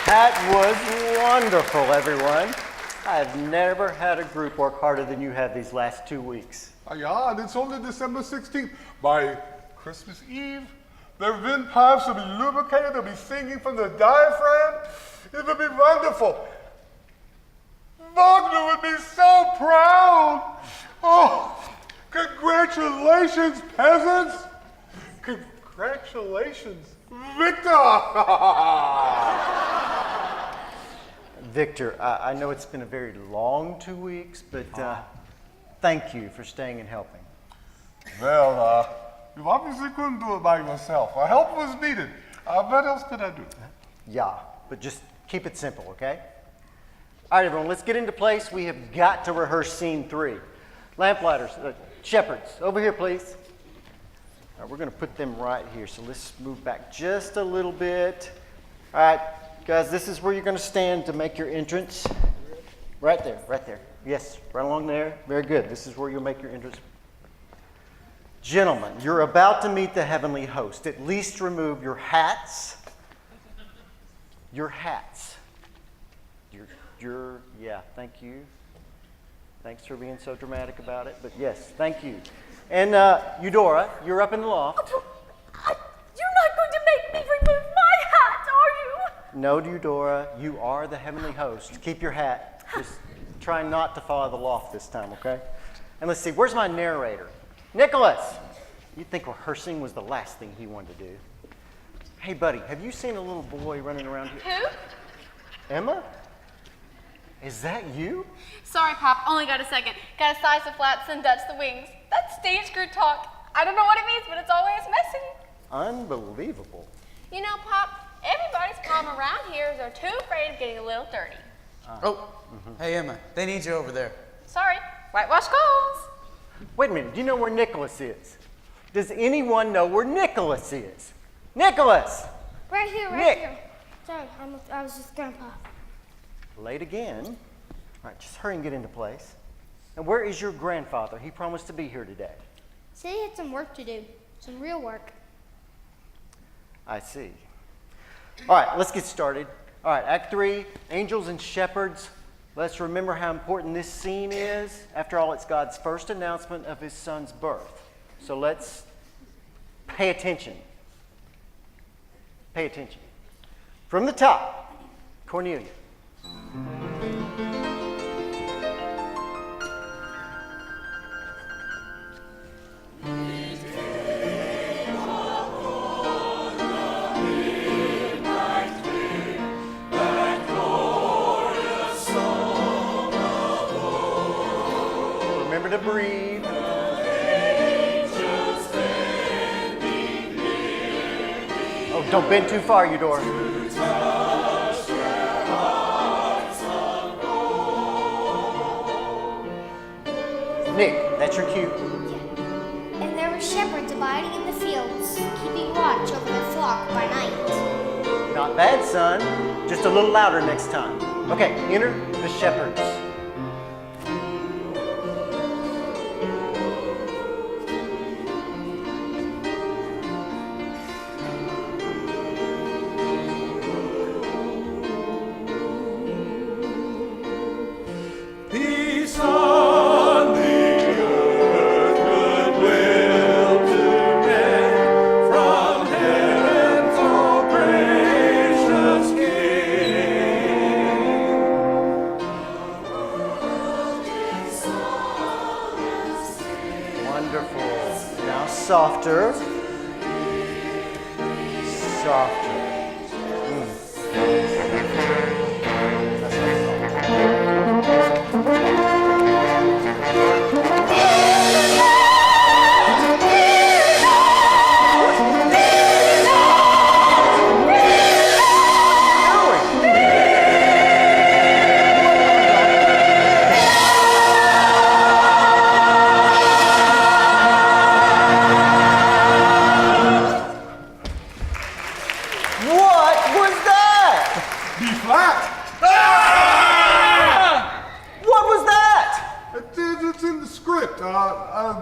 That was wonderful, everyone. I've never had a group work harder than you have these last 2 weeks. Yeah, and it's only December 16th. By Christmas Eve, their windpipes will be lubricated, they'll be singing from the diaphragm. It will be wonderful. Wagner would be so proud. Oh, congratulations, peasants. Congratulations, Victor. Victor, I know it's been a very long 2 weeks, but thank you for staying and helping. Well, you obviously couldn't do it by yourself. Our help was needed. What else could I do? Yeah, but just keep it simple, okay? All right, everyone, let's get into place. We have got to rehearse scene 3. Lamplighters, shepherds, over here, please. All right, we're going to put them right here, so let's move back just a little bit. All right, guys, this is where you're going to stand to make your entrance. Right there, right there. Yes, right along there. Very good. This is where you'll make your entrance. Gentlemen, you're about to meet the heavenly host. At least remove your hats. Your hats. Yeah, thank you. Thanks for being so dramatic about it, but yes, thank you. And Eudora, you're up in the loft. You're not going to make me remove my hat, are you? No, Eudora, you are the heavenly host. Keep your hat. Just try not to follow the loft this time, okay? And let's see, where's my narrator? Nicholas! You'd think rehearsing was the last thing he wanted to do. Hey, buddy, have you seen a little boy running around here? Who? Emma? Is that you? Sorry, Pop, only got a second. Gotta size the flats and Dutch the wings. That's stage crew talk. I don't know what it means, but it's always messy. Unbelievable. You know, Pop, everybody's problem around here is they're too afraid of getting a little dirty. Hey Emma, they need you over there. Sorry, whitewash calls. Wait a minute, do you know where Nicholas is? Does anyone know where Nicholas is? Nicholas! Right here, Nick. here. Sorry, I was just Grandpa. Late again. All right, just hurry and get into place. And where is your grandfather? He promised to be here today. Said he had some work to do, some real work. I see. All right, let's get started. All right, Act 3, Angels and Shepherds. Let's remember how important this scene is. After all, it's God's first announcement of his son's birth. So let's pay attention. Pay attention. From the top, Cornelia. Remember to breathe. Oh, don't bend too far, Eudora. Nick, that's your cue. And there were shepherds abiding in the fields, keeping watch over their flock by night. Not bad, son. Just a little louder next time. Okay, enter the shepherds. Peace on the earth, goodwill to men, from heaven's all gracious King. Wonderful. Now softer. Softer.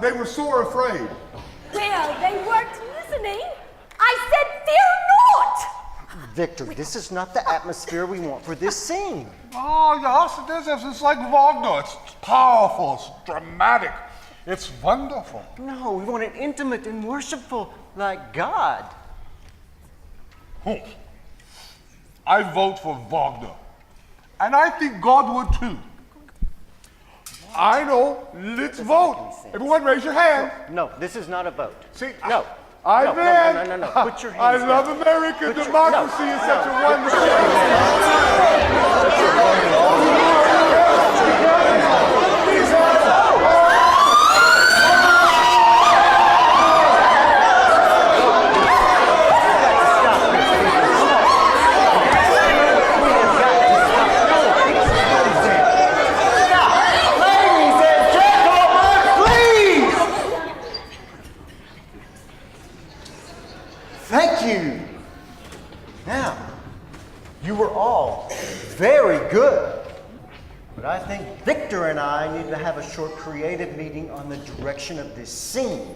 They were sore afraid. Well, they weren't listening. I said, fear not. Victor, this is not the atmosphere we want for this scene. Oh, yes, it is. It's like Wagner. It's powerful. It's dramatic. It's wonderful. No, we want it intimate and worshipful, like God. I vote for Wagner. And I think God would too. I know. Let's vote. Everyone raise your hand. No, this is not a vote. See, no. No. Put your hands I down. love America. Democracy is such a wonderful Thank you. Now, you were all very good. But I think Victor and I need to have a short creative meeting on the direction of this scene.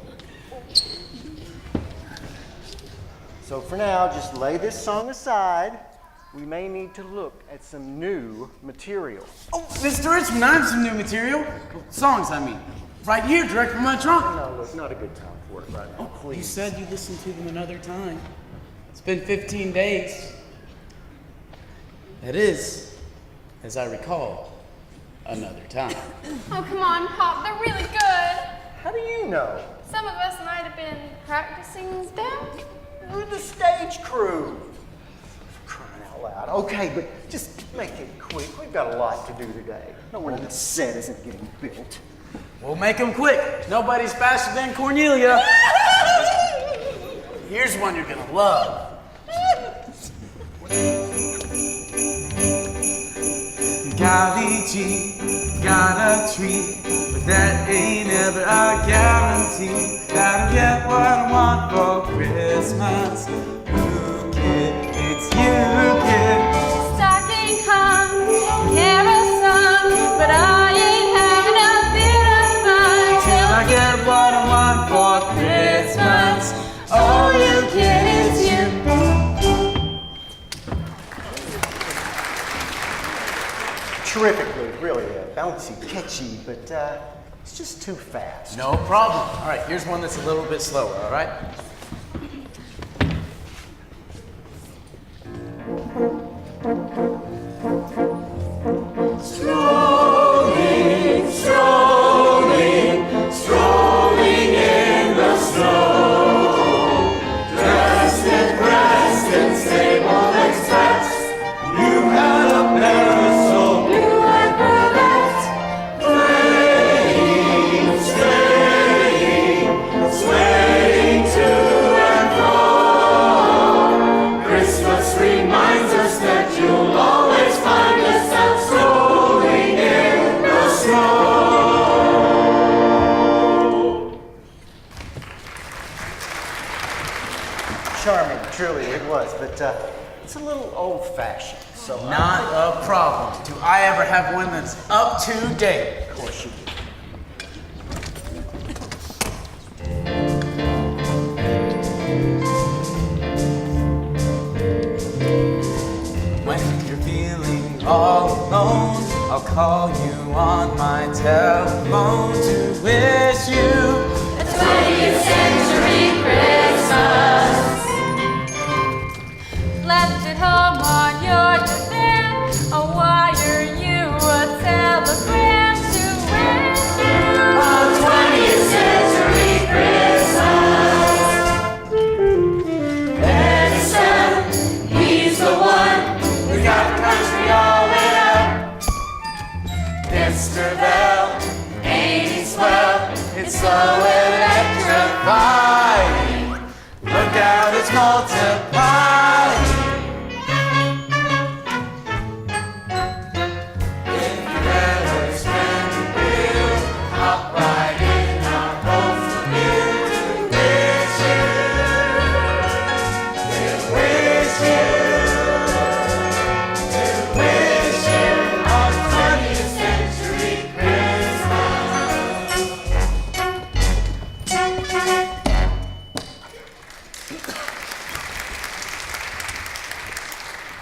So for now, just lay this song aside. we may need to look at some new material. Oh, Mr. Richmond, I have some new material. Songs, I mean. Right here, direct from my trunk. No, look, not a good time for it right now, please. You said you'd listen to them another time. It's been 15 days. That is, as I recall, another time. Oh, come on, Pop. They're really good. How do you know? Some of us might have been practicing them. We're the stage crew. Crying out loud. Okay, but just make it quick. We've got a lot to do today. No wonder the set isn't getting built. We'll make them quick. Nobody's faster than Cornelia. Here's one you're gonna love. Golly gee, got a treat, but that ain't ever a guarantee. Gotta get what I want for Christmas. Ooh, kid, it's you, kid. Stocking hung, carol sung, but I ain't having a bit of fun Till I get what I want for Christmas. Oh, you kid, it's you. Terrific, Luke. Really bouncy, catchy, but it's just too fast. No problem. All right, here's one that's a little bit slower, all right? Strolling, strolling, strolling in the snow. Dressed in pressed and stable express. You had a parasol, blue and brunette. Swaying, swaying, swaying to and fro. Christmas reminds us that you'll always find us out strolling in the snow. Charming, truly it was, but it's a little old-fashioned, so... Not a problem. Do I ever have one that's up to date? Of course you do. When you're feeling all alone, I'll call you on my telephone to wish you A 20th century Christmas. Left at home on your divan, I'll wire you a telegram to wish you A 20th century Christmas. Edison, he's the one who got the country all lit up. Mr. Bell, ain't he swell? It's so electrifying. look out, it's multiplying. If you ever spend a bill, hop right in our postal bill to wish you, to wish you a 20th century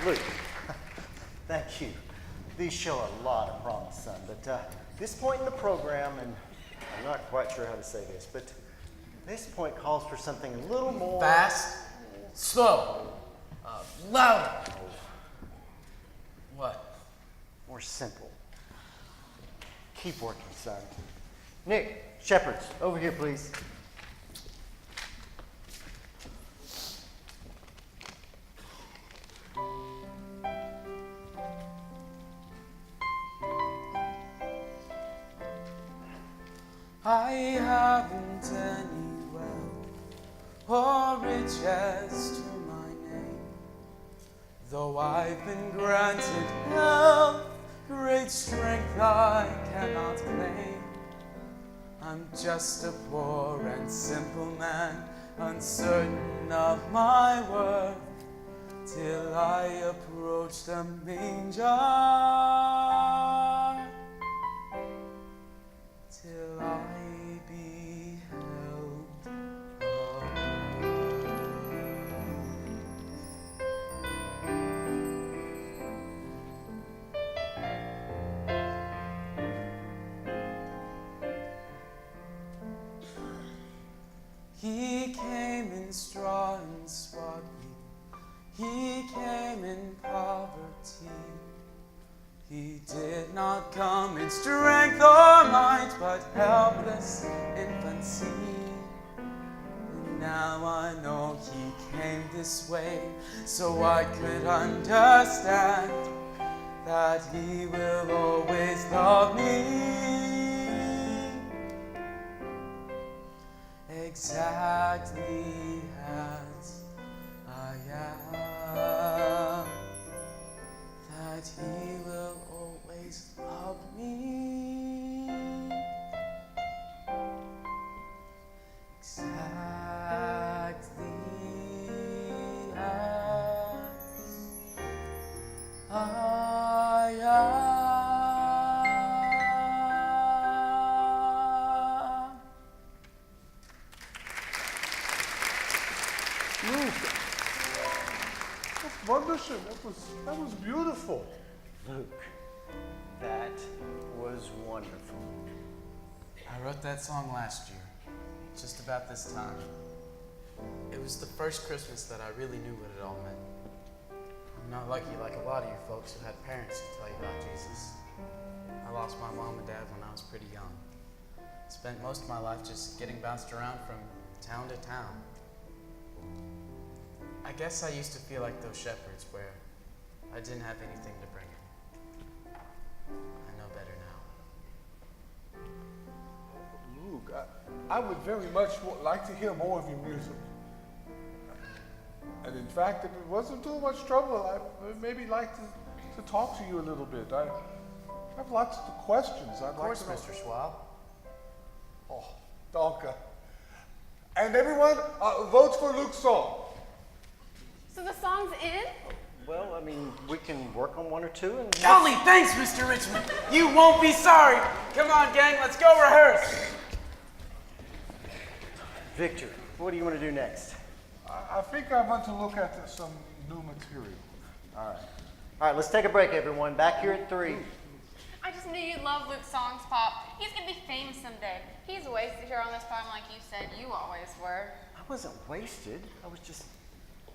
Luke, thank you. These show a lot of promise, son, but this point in the program, and I'm not quite sure how to say this, but this point calls for something a little more... Fast, slow, louder. What? More simple. Keep working, son. Nick, Shepherds, over here, please. I haven't any wealth or riches to my name, though I've been granted health, great strength I cannot claim. I'm just a poor and simple man, uncertain of my worth, till I approach the manger. Till I beheld did not come in strength or might, but helpless infancy. And now I know he came this way, so I could understand that he will always love me exactly as I am, that he will always love me exactly as I am. Luke, that's wonderful. That was beautiful. Luke, that was wonderful. I wrote that song last year, just about this time. It was the first Christmas that I really knew what it all meant. I'm not lucky like a lot of you folks who had parents to tell you about Jesus. I lost my mom and dad when I was pretty young. Spent most of my life just getting bounced around from town to town. I guess I used to feel like those shepherds where I didn't have anything to bring in. I know better now. Luke, I would very much like to hear more of your music. And in fact, if it wasn't too much trouble, I would maybe like to talk to you a little bit. I have lots of questions. Of course, Mr. Schwab. Oh, danke. And everyone votes for Luke's song. So the song's in? Well, I mean, we can work on one or two and... Golly, thanks, Mr. Richmond. You won't be sorry. Come on, gang, let's go rehearse. Victor, what do you want to do next? I think I want to look at some new material. All right, let's take a break, everyone. Back here at 3. I just knew you'd love Luke's songs, Pop. He's gonna be famous someday. He's wasted here on this farm like you said you always were. I wasn't wasted. I was just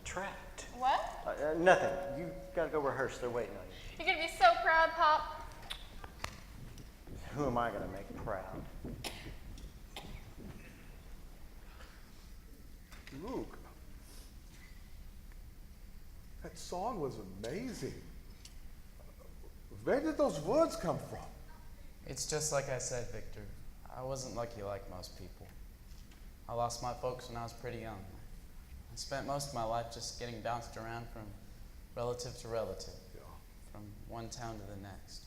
trapped. What? Nothing. You gotta go rehearse. They're waiting on you. You're gonna be so proud, Pop. Who am I gonna make proud? Luke, that song was amazing. Where did those words come from? It's just like I said, Victor. I wasn't lucky like most people. I lost my folks when I was pretty young. I spent most of my life just getting bounced around from relative to relative, from one town to the next.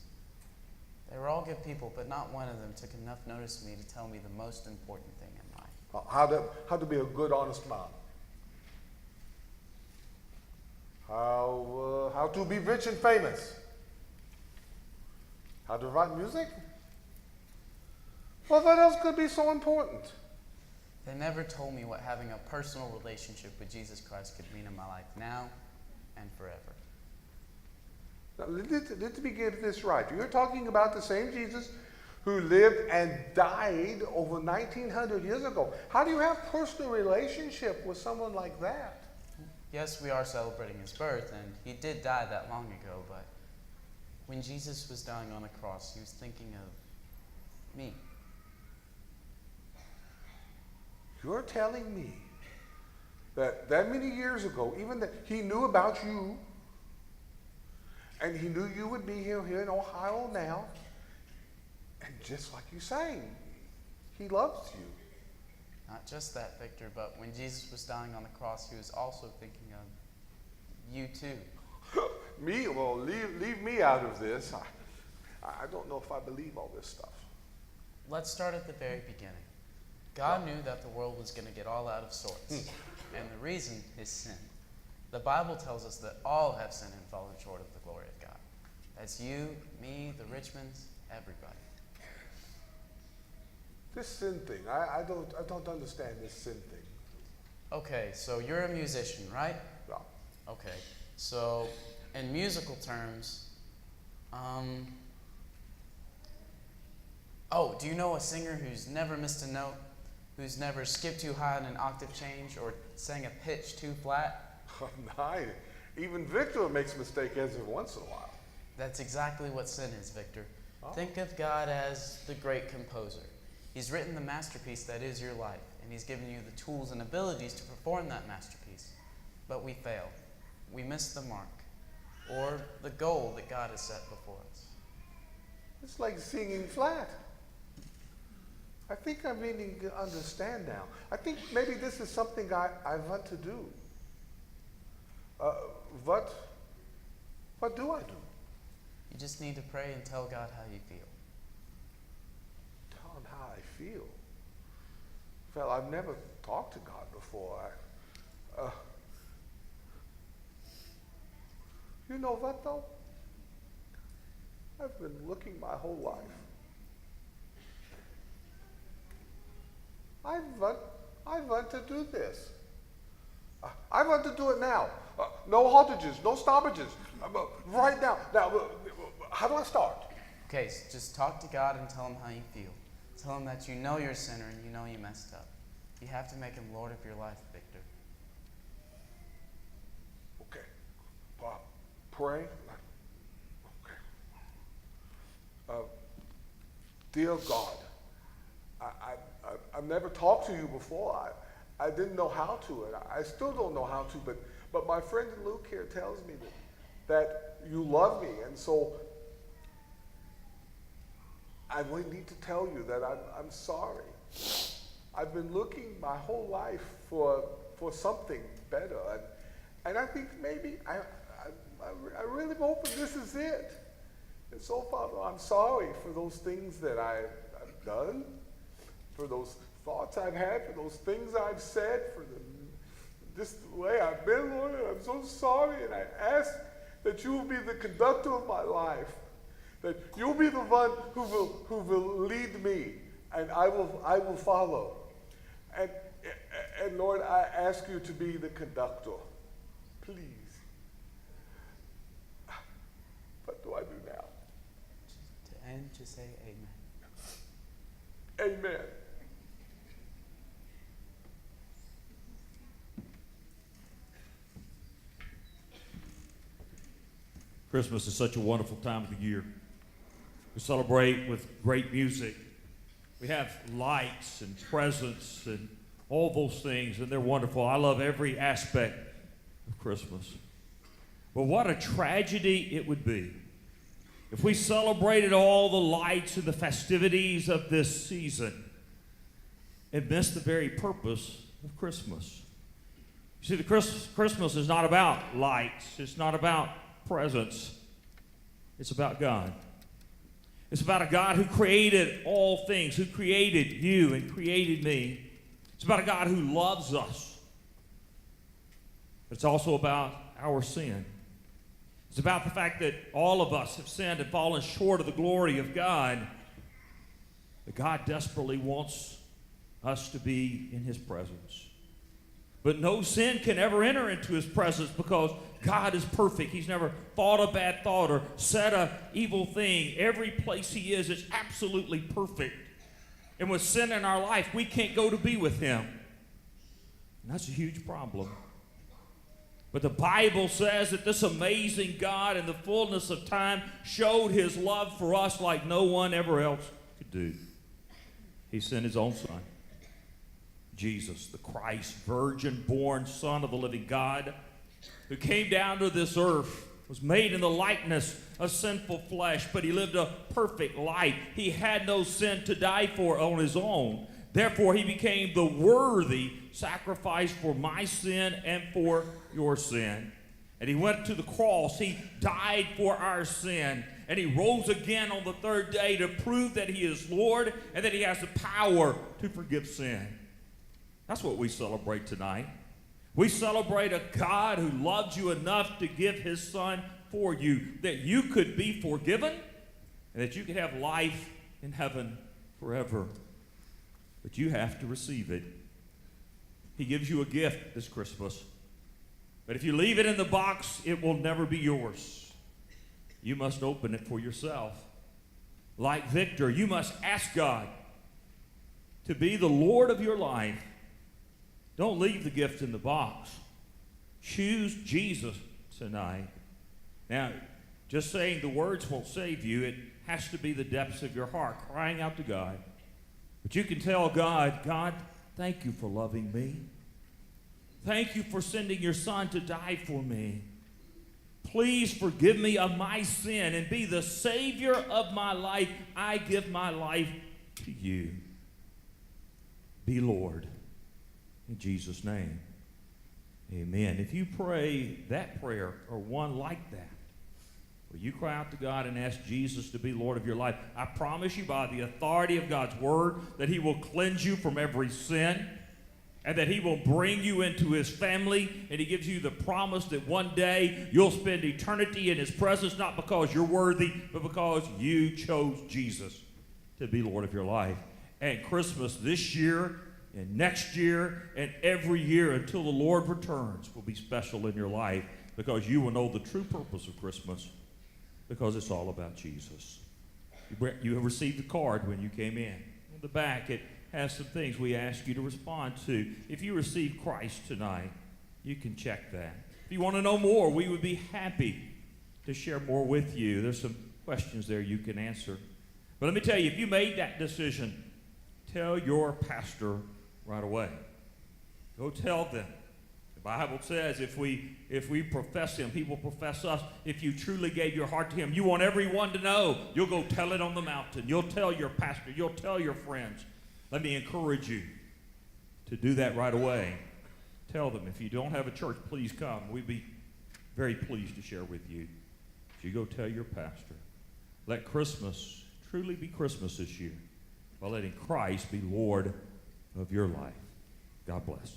They were all good people, but not one of them took enough notice of me to tell me the most important thing in life. How to be a good, honest man. How to be rich and famous. How to write music. Well, what else could be so important? They never told me what having a personal relationship with Jesus Christ could mean in my life now and forever. Now, let me get this right. You're talking about the same Jesus who lived and died over 1900 years ago. How do you have personal relationship with someone like that? Yes, we are celebrating his birth, and he did die that long ago, but when Jesus was dying on the cross, he was thinking of me. You're telling me that many years ago, even that he knew about you, and he knew you would be here in Ohio now, and just like you sang, he loves you. Not just that, Victor, but when Jesus was dying on the cross, he was also thinking of you too. Me? Well, leave me out of this. I don't know if I believe all this stuff. Let's start at the very beginning. God knew that the world was going to get all out of sorts, and the reason is sin. The Bible tells us that all have sinned and fallen short of the glory of God. That's you, me, the Richmonds, everybody. This sin thing, I don't understand this sin thing. Okay, so you're a musician, right? Yeah. Okay, so in musical terms, oh, do you know a singer who's never missed a note? Who's never skipped too high on an octave change or sang a pitch too flat? Even Victor makes mistakes every once in a while. That's exactly what sin is, Victor. Think of God as the great composer. He's written the masterpiece that is your life, and He's given you the tools and abilities to perform that masterpiece. But we fail. We miss the mark, or the goal that God has set before us. It's like singing flat. I think I'm beginning to understand now. I think maybe this is something I want to do. What do I do? You just need to pray and tell God how you feel. Tell Him how I feel. Well, I've never talked to God before. You know what, though? I've been looking my whole life. I want to do this. I want to do it now. No haltages, no stoppages. Right now. Now, how do I start? Okay, so just talk to God and tell Him how you feel. Tell Him that you know you're a sinner and you know you messed up. You have to make Him Lord of your life, Victor. Okay. Pray. Okay. Dear God, I've never talked to you before. I didn't know how to, and I still don't know how to, but my friend Luke here tells me that you love me, and so I really need to tell you that I'm sorry. I've been looking my whole life for something better, and I think maybe I really hope that this is it. And so, Father, I'm sorry for those things that I've done, for those thoughts I've had, for those things I've said, for just the way I've been, Lord. And I'm so sorry, and I ask that you will be the conductor of my life, that you'll be the one who will lead me, and I will follow. And Lord, I ask you to be the conductor, please. What do I do now? And just say amen. Amen. Christmas is such a wonderful time of the year. We celebrate with great music. We have lights and presents and all those things, and they're wonderful. I love every aspect of Christmas. But what a tragedy it would be if we celebrated all the lights and the festivities of this season and missed the very purpose of Christmas. You see, the Christmas is not about lights. It's not about presents. It's about God. It's about a God who created all things, who created you and created me. It's about a God who loves us. It's also about our sin. It's about the fact that all of us have sinned and fallen short of the glory of God. But God desperately wants us to be in His presence. But no sin can ever enter into His presence because God is perfect. He's never thought a bad thought or said an evil thing. Every place He is absolutely perfect. And with sin in our life, we can't go to be with Him. And that's a huge problem. But the Bible says that this amazing God in the fullness of time showed His love for us like no one ever else could do. He sent His own Son, Jesus, the Christ, virgin-born Son of the living God, who came down to this earth, was made in the likeness of sinful flesh, but He lived a perfect life. He had no sin to die for on His own. Therefore, He became the worthy sacrifice for my sin and for your sin. And He went to the cross. He died for our sin. And He rose again on the third day to prove that He is Lord and that He has the power to forgive sin. That's what we celebrate tonight. We celebrate a God who loved you enough to give His Son for you, that you could be forgiven and that you could have life in heaven forever. But you have to receive it. He gives you a gift this Christmas. But if you leave it in the box, it will never be yours. You must open it for yourself. Like Victor, you must ask God to be the Lord of your life. Don't leave the gift in the box. Choose Jesus tonight. Now, Just saying the words won't save you. It has to be the depths of your heart, crying out to God. But you can tell God, God, thank you for loving me. Thank you for sending your son to die for me. Please forgive me of my sin and be the Savior of my life. I give my life to you. Be Lord. In Jesus' name, amen. If you pray that prayer or one like that, where you cry out to God and ask Jesus to be Lord of your life, I promise you by the authority of God's word that he will cleanse you from every sin and that he will bring you into his family, and he gives you the promise that one day you'll spend eternity in his presence, not because you're worthy, but because you chose Jesus to be Lord of your life. And Christmas this year and next year and every year until the Lord returns will be special in your life, because you will know the true purpose of Christmas, because it's all about Jesus. You have received the card when you came in. On the back, it has some things we ask you to respond to. If you received Christ tonight, you can check that. If you want to know more, we would be happy to share more with you. There's some questions there you can answer. But let me tell you, if you made that decision, tell your pastor right away. Go tell them. The Bible says if we profess him, he will profess us. If you truly gave your heart to him, you want everyone to know. You'll go tell it on the mountain. You'll tell your pastor. You'll tell your friends. Let me encourage you to do that right away. Tell them. If you don't have a church, please come. We'd be very pleased to share with you. So you go tell your pastor. Let Christmas truly be Christmas this year by letting Christ be Lord of your life. God bless.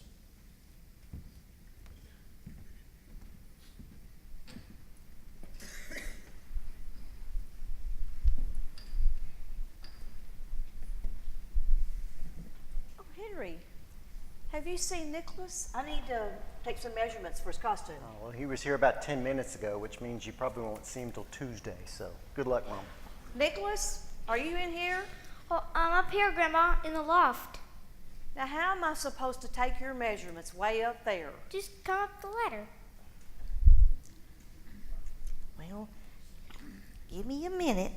Henry, have you seen Nicholas? I need to take some measurements for his costume. Oh, well, he was here about 10 minutes ago, which means you probably won't see him till Tuesday, so good luck, Mom. Nicholas, are you in here? Oh, I'm up here, Grandma, in the loft. Now, how am I supposed to take your measurements way up there? Just come up the ladder. Well, give me a minute.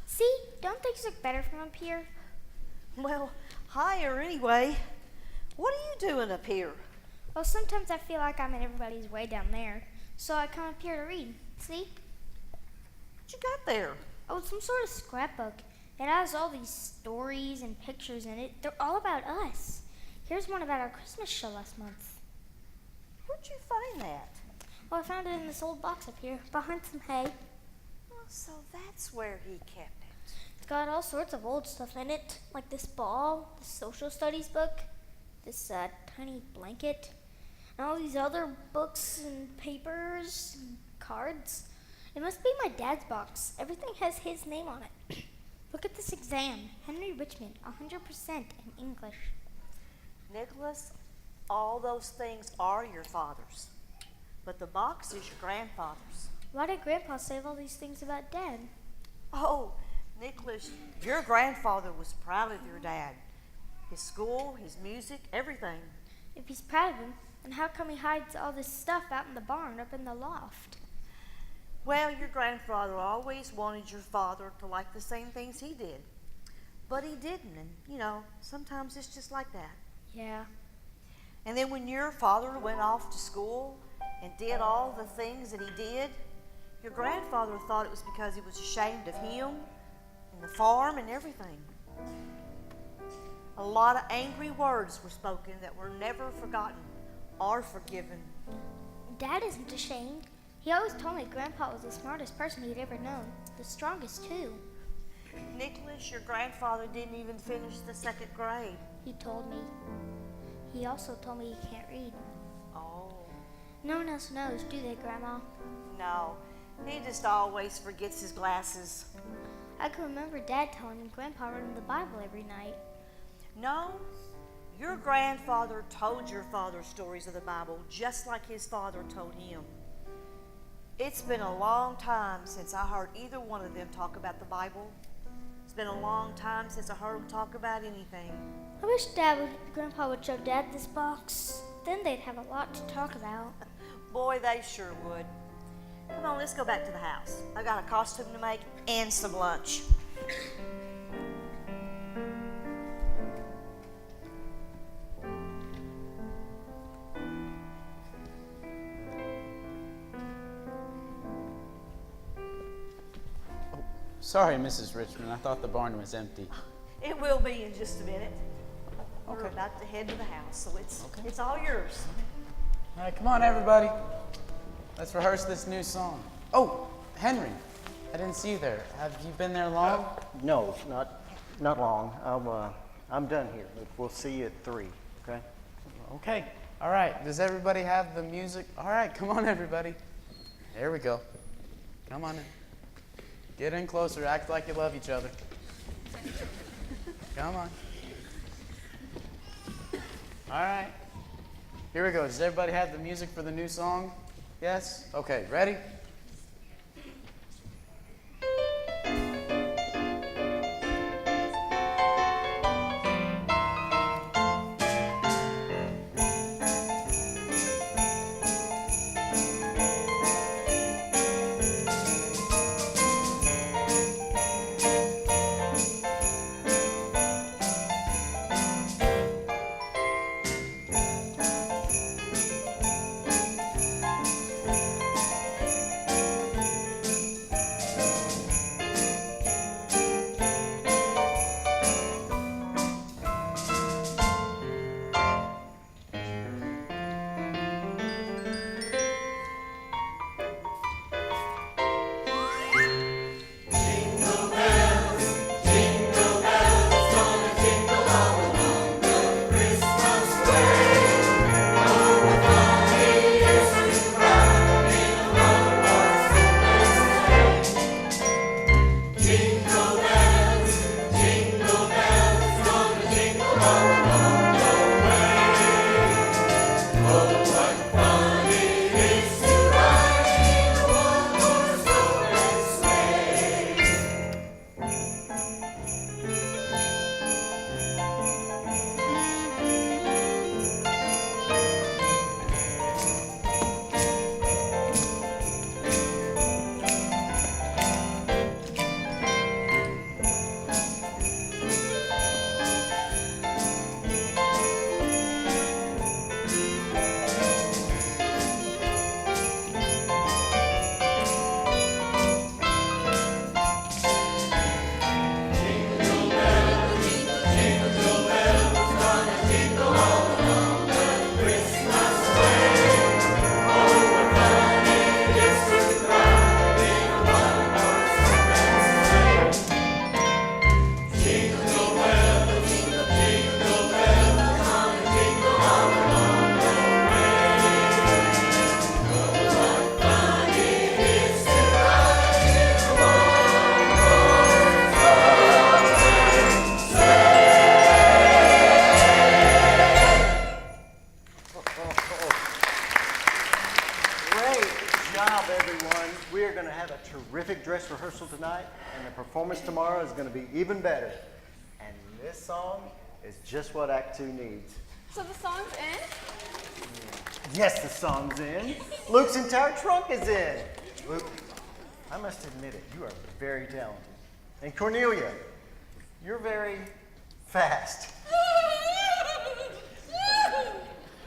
See, don't things look better from up here? Well, higher anyway. What are you doing up here? Well, sometimes I feel like I'm in everybody's way down there, so I come up here to read. See? What you got there? Oh, it's some sort of scrapbook. It has all these stories and pictures in it. They're all about us. Here's one about our Christmas show last month. Where'd you find that? Well, I found it in this old box up here, behind some hay. Oh, so that's where he kept it. It's got all sorts of old stuff in it, like this ball, this social studies book, this tiny blanket, and all these other books and papers and cards. It must be my dad's box. Everything has his name on it. Look at this exam. Henry Richmond, 100% in English. Nicholas, all those things are your father's, but the box is your grandfather's. Why did Grandpa save all these things about Dad? Oh, Nicholas, your grandfather was proud of your dad. His school, his music, everything. If he's proud of him, then how come he hides all this stuff out in the barn up in the loft? Well, your grandfather always wanted your father to like the same things he did. But he didn't, and, sometimes it's just like that. Yeah. And then when your father went off to school and did all the things that he did, your grandfather thought it was because he was ashamed of him and the farm and everything. A lot of angry words were spoken that were never forgotten or forgiven. Dad isn't ashamed. He always told me Grandpa was the smartest person he'd ever known. The strongest, too. Nicholas, your grandfather didn't even finish the 2nd grade. He told me. He also told me he can't read. Oh. No one else knows, do they, Grandma? No. He just always forgets his glasses. I can remember Dad telling me Grandpa read him the Bible every night. No, your grandfather told your father stories of the Bible just like his father told him. It's been a long time since I heard either one of them talk about the Bible. It's been a long time since I heard them talk about anything. I wish Grandpa would show Dad this box. Then they'd have a lot to talk about. Boy, they sure would. Come on, let's go back to the house. I got a costume to make and some lunch. Sorry, Mrs. Richmond. I thought the barn was empty. It will be in just a minute. Okay. We're about to head to the house, so it's all yours. All right, come on, everybody. Let's rehearse this new song. Oh, Henry, I didn't see you there. Have you been there long? No, not long. I'm done here. We'll see you at 3, okay? Okay. All right. Does everybody have the music? All right, come on, everybody. There we go. Come on in. Get in closer. Act like you love each other. Come on. All right. Here we go. Does everybody have the music for the new song? Yes? Okay. Ready? Dress rehearsal tonight, and the performance tomorrow is going to be even better. And this song is just what Act 2 needs. So the song's in? Yes, the song's in. Luke's entire trunk is in. Luke, I must admit it, you are very talented. And Cornelia, you're very fast.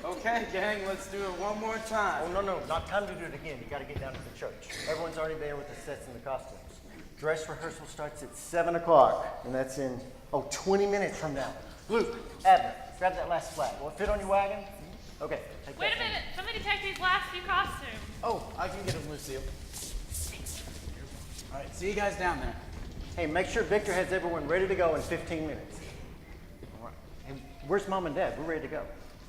Okay, gang, let's do it one more time. Oh, no, not time to do it again. You got to get down to the church. Everyone's already there with the sets and the costumes. Dress rehearsal starts at 7 o'clock, and that's in, 20 minutes from now. Luke, Abner, grab that last flag. Will it fit on your wagon? Okay. Wait a minute. Somebody check these last few costumes. Oh, I can get them, Lucille. All right, see you guys down there. Hey, make sure Victor has everyone ready to go in 15 minutes. All right. Hey, where's Mom and Dad? We're ready to go.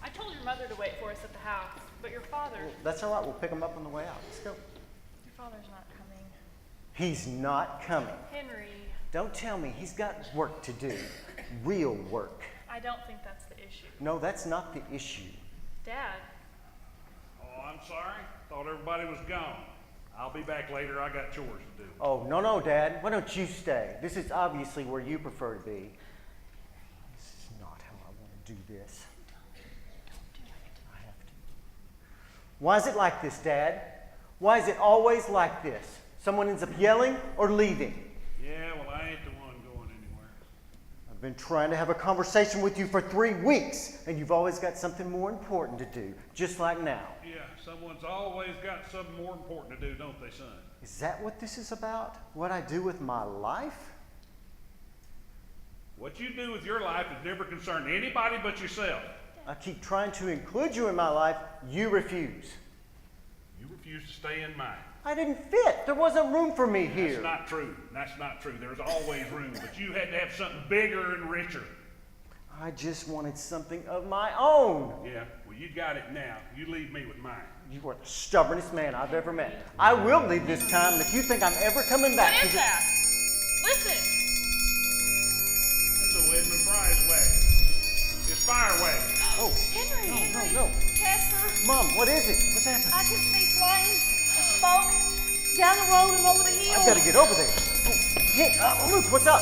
I told your mother to wait for us at the house, but your father... Well, that's all right. We'll pick them up on the way out. Let's go. Your father's not coming. He's not coming. Henry. Don't tell me. He's got work to do. Real work. I don't think that's the issue. No, that's not the issue. Dad. Oh, I'm sorry. Thought everybody was gone. I'll be back later. I got chores to do. Oh, no, Dad. Why don't you stay? This is obviously where you prefer to be. This is not how I want to do this. I have to. Why is it like this, Dad? Why is it always like this? Someone ends up yelling or leaving. Yeah, well, I ain't the one going anywhere. I've been trying to have a conversation with you for 3 weeks, and you've always got something more important to do, just like now. Yeah, someone's always got something more important to do, don't they, son? Is that what this is about? What I do with my life? What you do with your life has never concerned anybody but yourself. I keep trying to include you in my life. You refuse. You refuse to stay in mine. I didn't fit. There wasn't room for me here. That's not true. That's not true. There's always room, but you had to have something bigger and richer. I just wanted something of my own. Yeah, well, you got it now. You leave me with mine. You are the stubbornest man I've ever met. I will leave this time, and if you think I'm ever coming back What to is this... that? Listen. That's a Edmund Fry's wagon. It's fire wagon. Oh, Henry. no. Chester, Mom, what is it? What's happening? I can see flames and smoke down the road and over the hill. I've got to get over there. Oh, hey, Luke, what's up?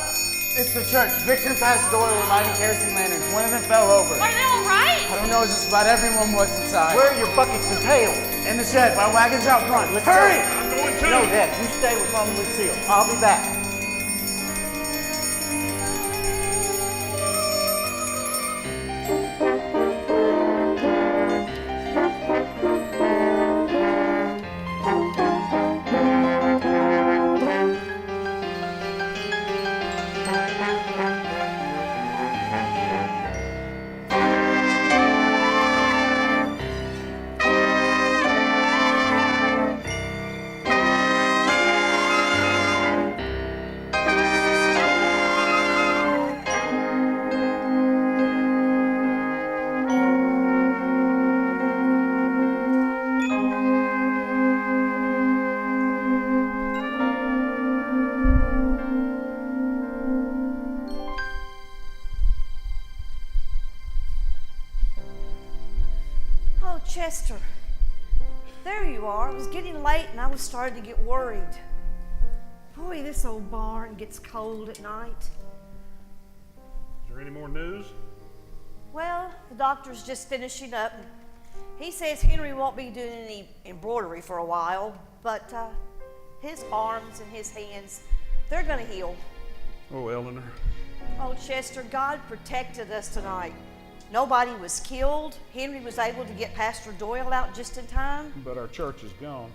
It's the church. Victor and Pastor Doyle were lighting kerosene lanterns. One of them fell over. Are they all right? I don't know, just about everyone was inside. Where are your buckets and pails? In the shed. My wagon's out front. Let's Hurry! go. I'm going to. No, Dad, you stay with Mom and Lucille. I'll be back. Chester, there you are. It was getting late and I was starting to get worried. Boy, this old barn gets cold at night. Is there any more news? Well, the doctor's just finishing up. He says Henry won't be doing any embroidery for a while, but his arms and his hands, they're going to heal. Oh, Eleanor. Oh, Chester, God protected us tonight. Nobody was killed. Henry was able to get Pastor Doyle out just in time. But our church is gone.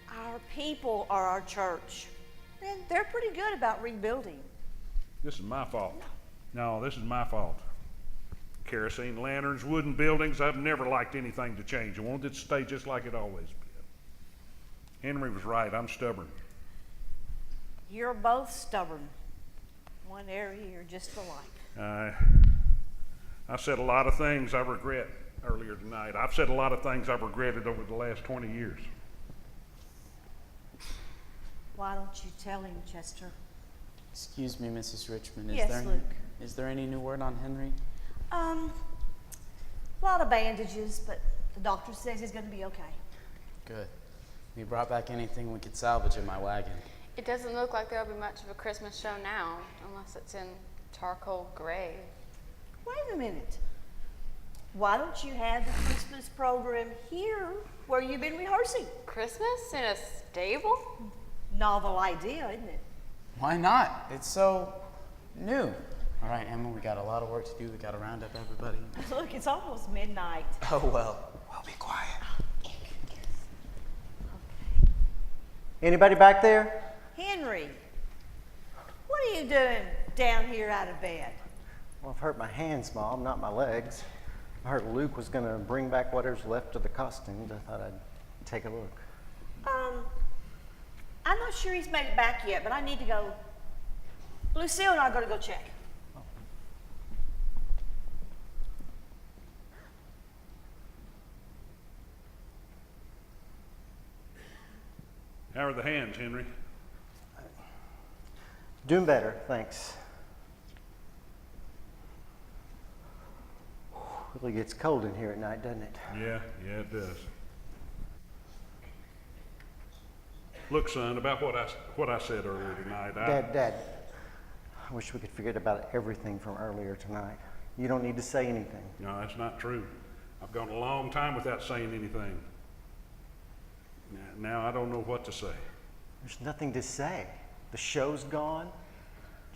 Our people are our church. And they're pretty good about rebuilding. This is my fault. No, this is my fault. Kerosene lanterns, wooden buildings. I've never liked anything to change. I wanted it to stay just like it always been. Henry was right. I'm stubborn. You're both stubborn. One area you're just alike. I said a lot of things I regret earlier tonight. I've said a lot of things I've regretted over the last 20 years. Why don't you tell him, Chester? Excuse me, Mrs. Richmond. Yes, Luke. Is there any new word on Henry? A lot of bandages, but the doctor says he's going to be okay. Good. We brought back anything we could salvage in my wagon. It doesn't look like there'll be much of a Christmas show now, unless it's in charcoal gray. Wait a minute. Why don't you have the Christmas program here where you've been rehearsing? Christmas in a stable? Novel idea, isn't it? Why not? It's so new. All right, Emma, we got a lot of work to do. We got to round up everybody. Look, it's almost midnight. Oh, well. We'll be quiet. Anybody back there? Henry, what are you doing down here out of bed? Well, I've hurt my hands, Mom, not my legs. I heard Luke was going to bring back whatever's left of the costumes. I thought I'd take a look. I'm not sure he's made it back yet, but I need to go. Lucille and I are going to go check. How are the hands, Henry? Doing better, thanks. Really gets cold in here at night, doesn't it? Yeah, it does. Look, son, about what I said earlier tonight. Dad, I wish we could forget about everything from earlier tonight. You don't need to say anything. No, that's not true. I've gone a long time without saying anything. Now I don't know what to say. There's nothing to say. The show's gone,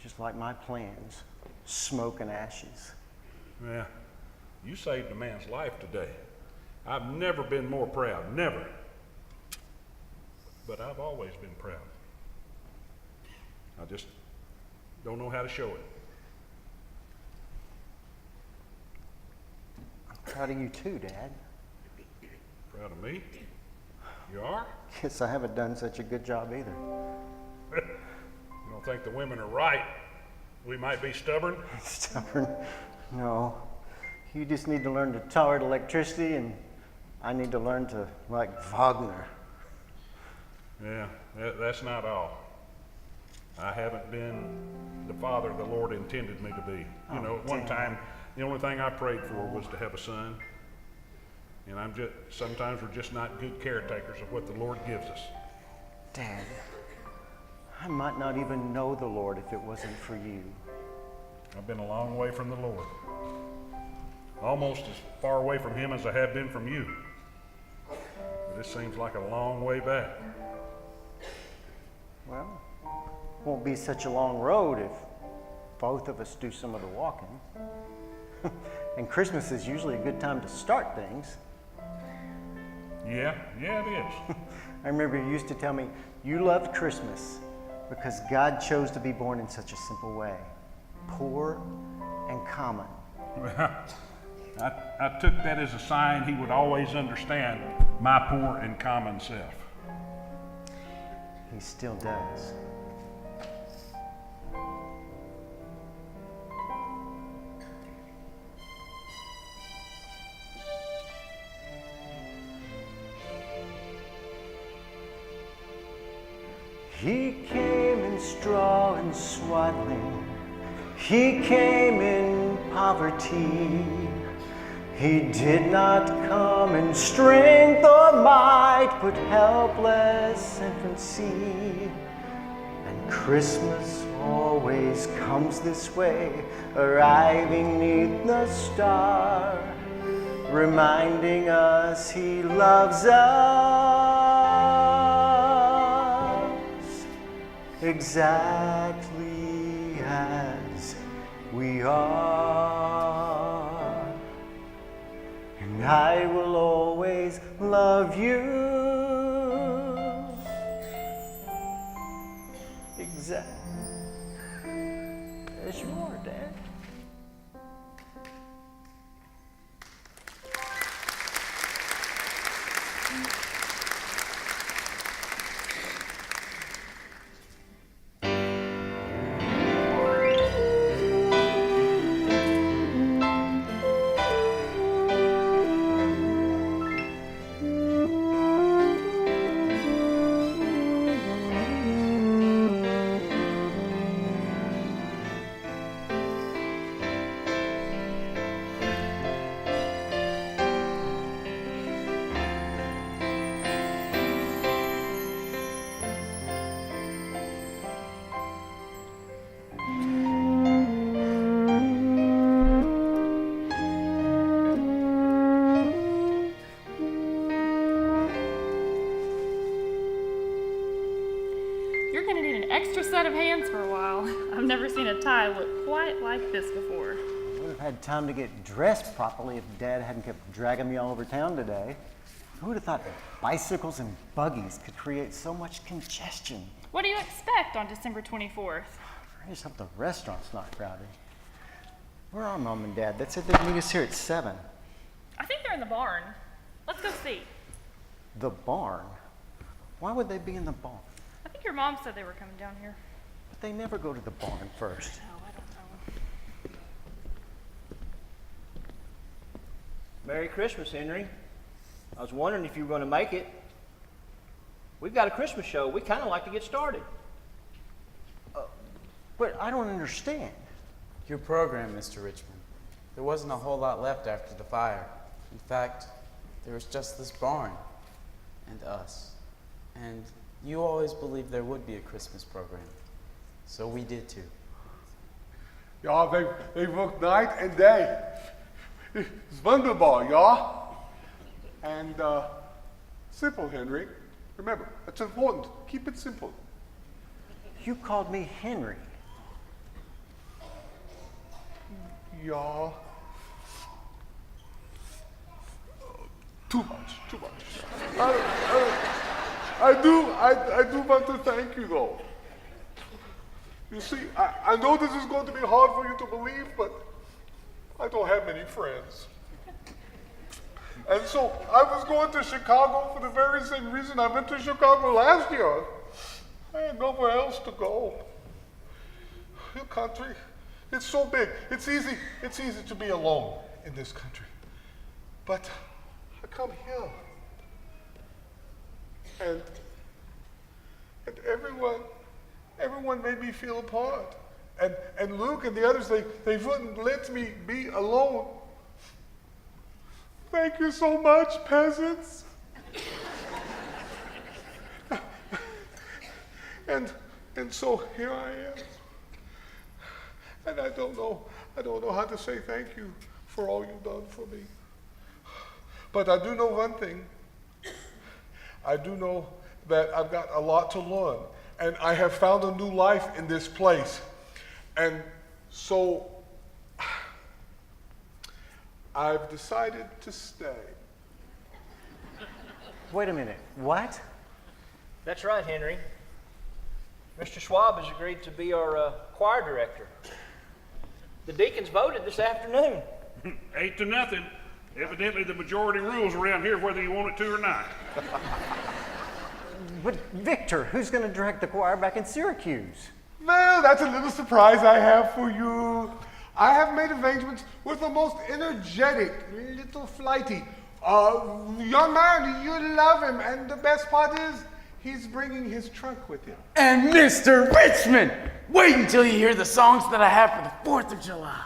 just like my plans. Smoke and ashes. Yeah, you saved a man's life today. I've never been more proud, never. But I've always been proud. I just don't know how to show it. I'm proud of you too, Dad. Proud of me? You are? Guess I haven't done such a good job either. You don't think the women are right? We might be stubborn? Stubborn? No. You just need to learn to tolerate electricity, and I need to learn to like Wagner. Yeah, that's not all. I haven't been the father the Lord intended me to be. You know, at one time, the only thing I prayed for was to have a son. And sometimes we're just not good caretakers of what the Lord gives us. Dad, I might not even know the Lord if it wasn't for you. I've been a long way from the Lord. Almost as far away from Him as I have been from you. But this seems like a long way back. Well, it won't be such a long road if both of us do some of the walking. And Christmas is usually a good time to start things. Yeah, it is. I remember you used to tell me you loved Christmas because God chose to be born in such a simple way. Poor and common. I took that as a sign He would always understand my poor and common self. He still does. He came in straw and swaddling. He came in poverty. He did not come in strength or might, but helpless infancy. And Christmas always comes this way, arriving 'neath the star, reminding us He loves us exactly as we are. And I will always love you exactly as you are, Dad. Set of hands for a while. I've never seen a tie look quite like this before. I would have had time to get dressed properly if Dad hadn't kept dragging me all over town today. Who would have thought bicycles and buggies could create so much congestion? What do you expect on December 24th? I just hope the restaurant's not crowded. Where are Mom and Dad? They said they'd meet us here at 7. I think they're in the barn. Let's go see. The barn? Why would they be in the barn? I think your mom said they were coming down here. But they never go to the barn first. Oh, I don't know. Merry Christmas, Henry. I was wondering if you were going to make it. We've got a Christmas show. We kind of like to get started. But I don't understand. Your program, Mr. Richmond. There wasn't a whole lot left after the fire. In fact, there was just this barn and us. And You always believed there would be a Christmas program. So we did too. Ja, they work night and day. It's wonderful, ja. And simple, Henry. Remember, that's important. Keep it simple. You called me Henry. Ja. Too much. I do want to thank you, though. You see, I know this is going to be hard for you to believe, but I don't have many friends. And so I was going to Chicago for the very same reason I went to Chicago last year. I had nowhere else to go. Your country, it's so big. It's easy to be alone in this country. But I come here. And everyone made me feel a part. And Luke and the others, they wouldn't let me be alone. Thank you so much, peasants. and so here I am. And I don't know how to say thank you for all you've done for me. But I do know one thing. I do know that I've got a lot to learn. And I have found a new life in this place. And so I've decided to stay. Wait a minute, what? That's right, Henry. Mr. Schwab has agreed to be our choir director. The deacons voted this afternoon. 8-0. Evidently the majority rules around here whether you want it to or not. But Victor, who's going to direct the choir back in Syracuse? Well, that's a little surprise I have for you. I have made arrangements with the most energetic, little flighty young man. You love him, and the best part is he's bringing his trunk with him. And Mr. Richmond, wait until you hear the songs that I have for the 4th of July.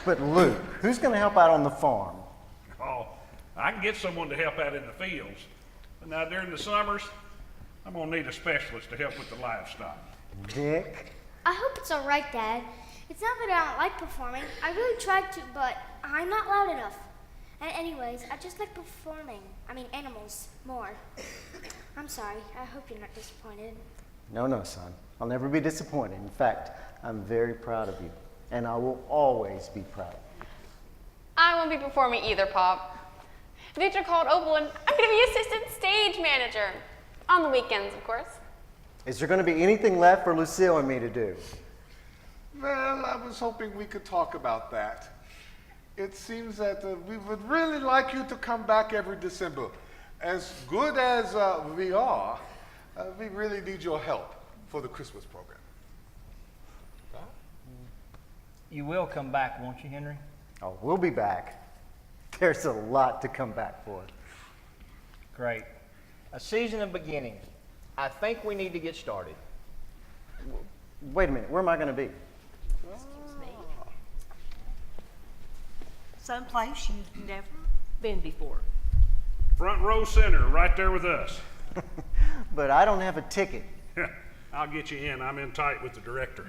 But Luke, who's going to help out on the farm? Oh, I can get someone to help out in the fields. But now during the summers, I'm going to need a specialist to help with the livestock. Dick? I hope it's all right, Dad. It's not that I don't like performing. I really tried to, but I'm not loud enough. And anyways, I just like performing. I mean, animals more. I'm sorry. I hope you're not disappointed. No, son. I'll never be disappointed. In fact, I'm very proud of you. And I will always be proud. I won't be performing either, Pop. Victor called Opal and I'm going to be assistant stage manager. On the weekends, of course. Is there going to be anything left for Lucille and me to do? Well, I was hoping we could talk about that. It seems that we would really like you to come back every December. As good as we are, we really need your help for the Christmas program. You will come back, won't you, Henry? Oh, we'll be back. There's a lot to come back for. Great. A season of beginnings. I think we need to get started. Wait a minute, where am I going to be? Someplace you've never been before. Front row center, right there with us. But I don't have a ticket. I'll get you in. I'm in tight with the director.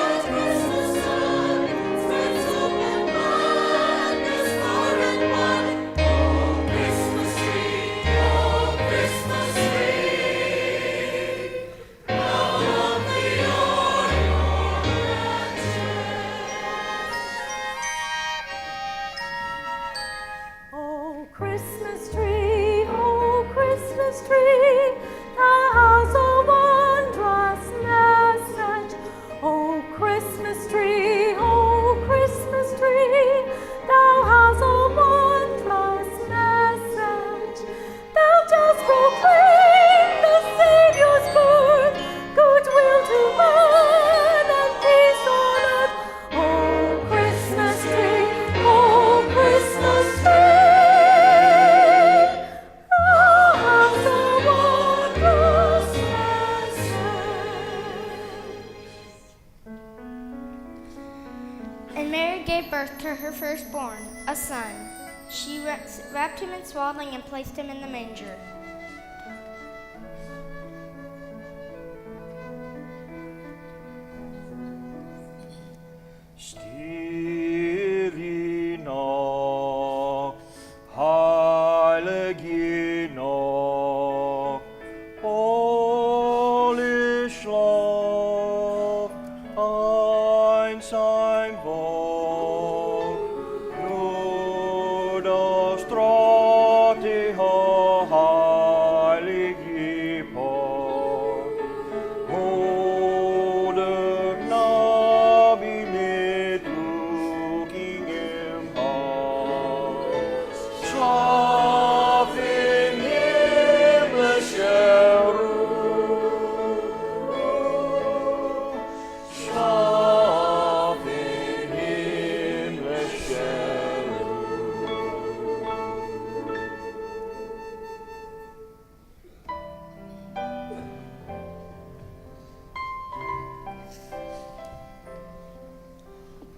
Christmas Mary gave birth to her firstborn, a son. She wrapped him in swaddling and placed him in the manger. Stille Nacht, heilige Nacht, alle Schlaf, einsam wach, nur das trat die heilige Paar. O der Knabe mit looking im Haus, schlaf in himmlischer Ruhe, schlaf in himmlischer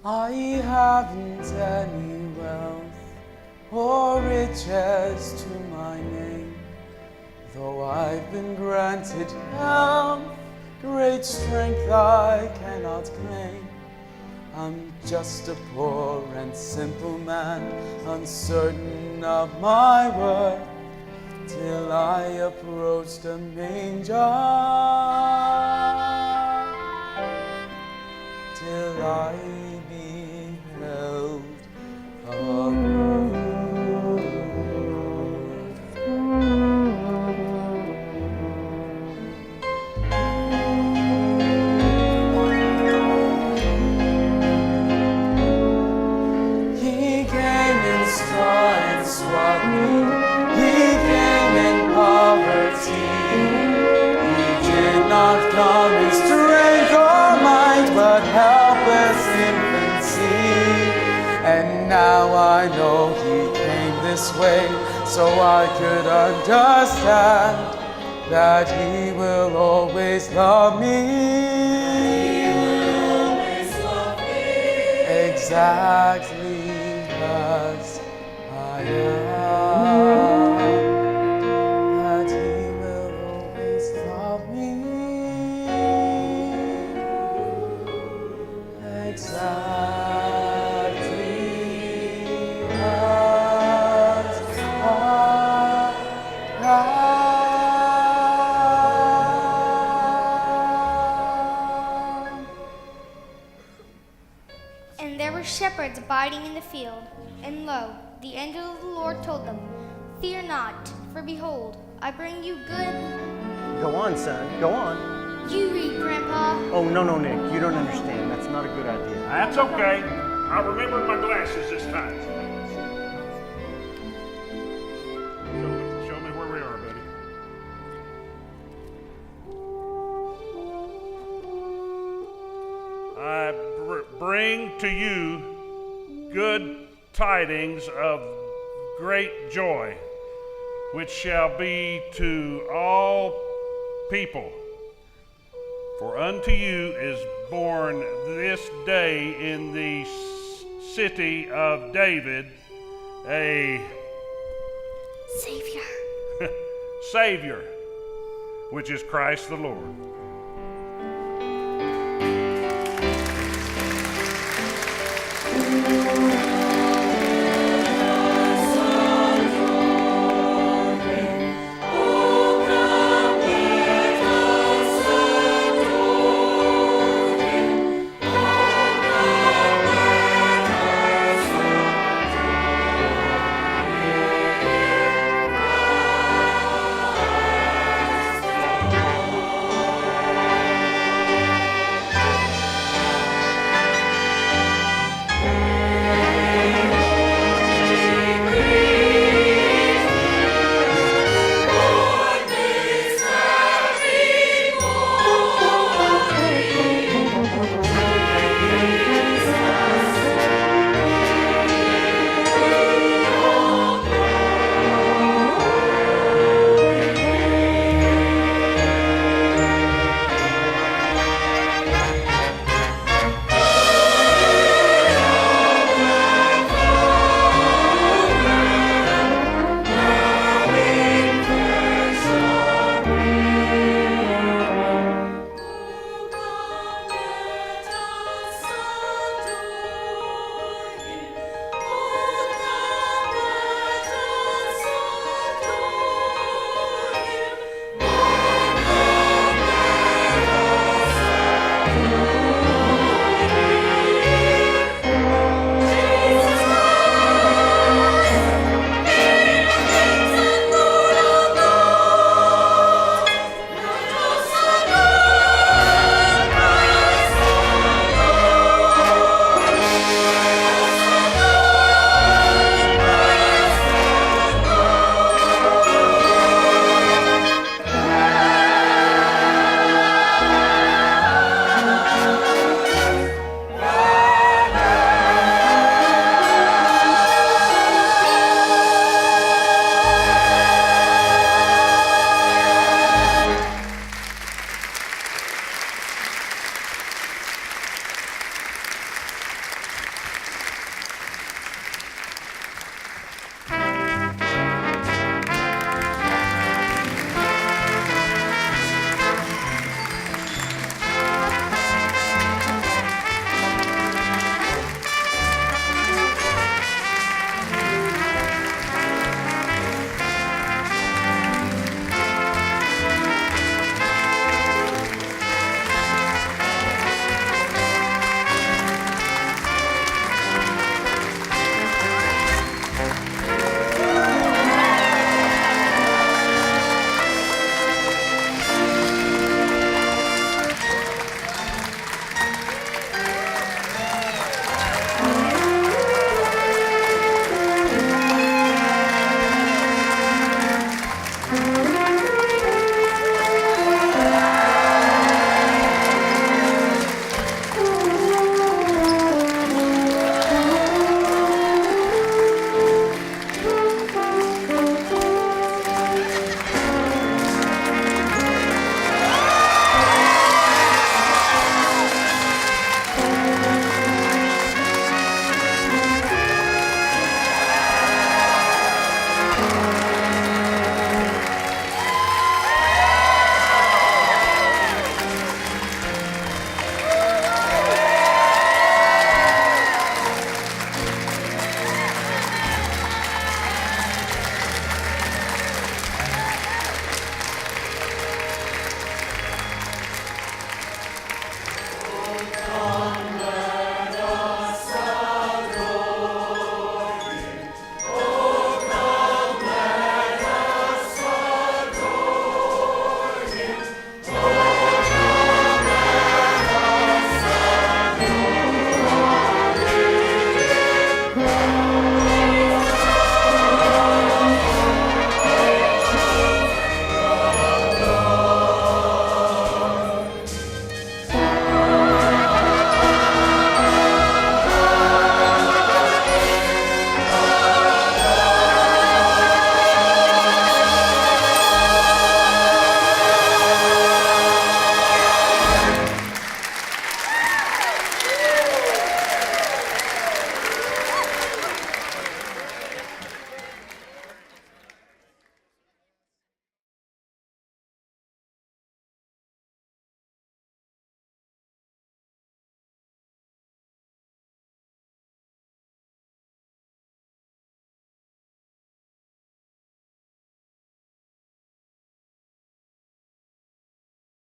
I haven't any wealth or riches to my name, though I've been granted health, great strength I cannot claim. I'm just a poor and simple man, uncertain of my worth, till I approached a manger, till I beheld a birth. He came in straw and swaddling, he came in poverty. He did not come in strength or might, but helpless infancy. And now I know he came this way, so I could understand that he will always love me. He will always love me. Exactly as I am. That he will always love me. Exactly as I am. And there were shepherds abiding in the field, and lo, the angel of the Lord told them, Fear not, for behold, I bring you good. Go on, son, go on. You read, Grandpa. Oh, no, Nick, you don't understand. That's not a good idea. That's okay. I remembered my glasses this time. Show me where we are, buddy. I bring to you good tidings of great joy, which shall be to all people. For unto you is born this day in the city of David a Savior. Savior, which is Christ the Lord.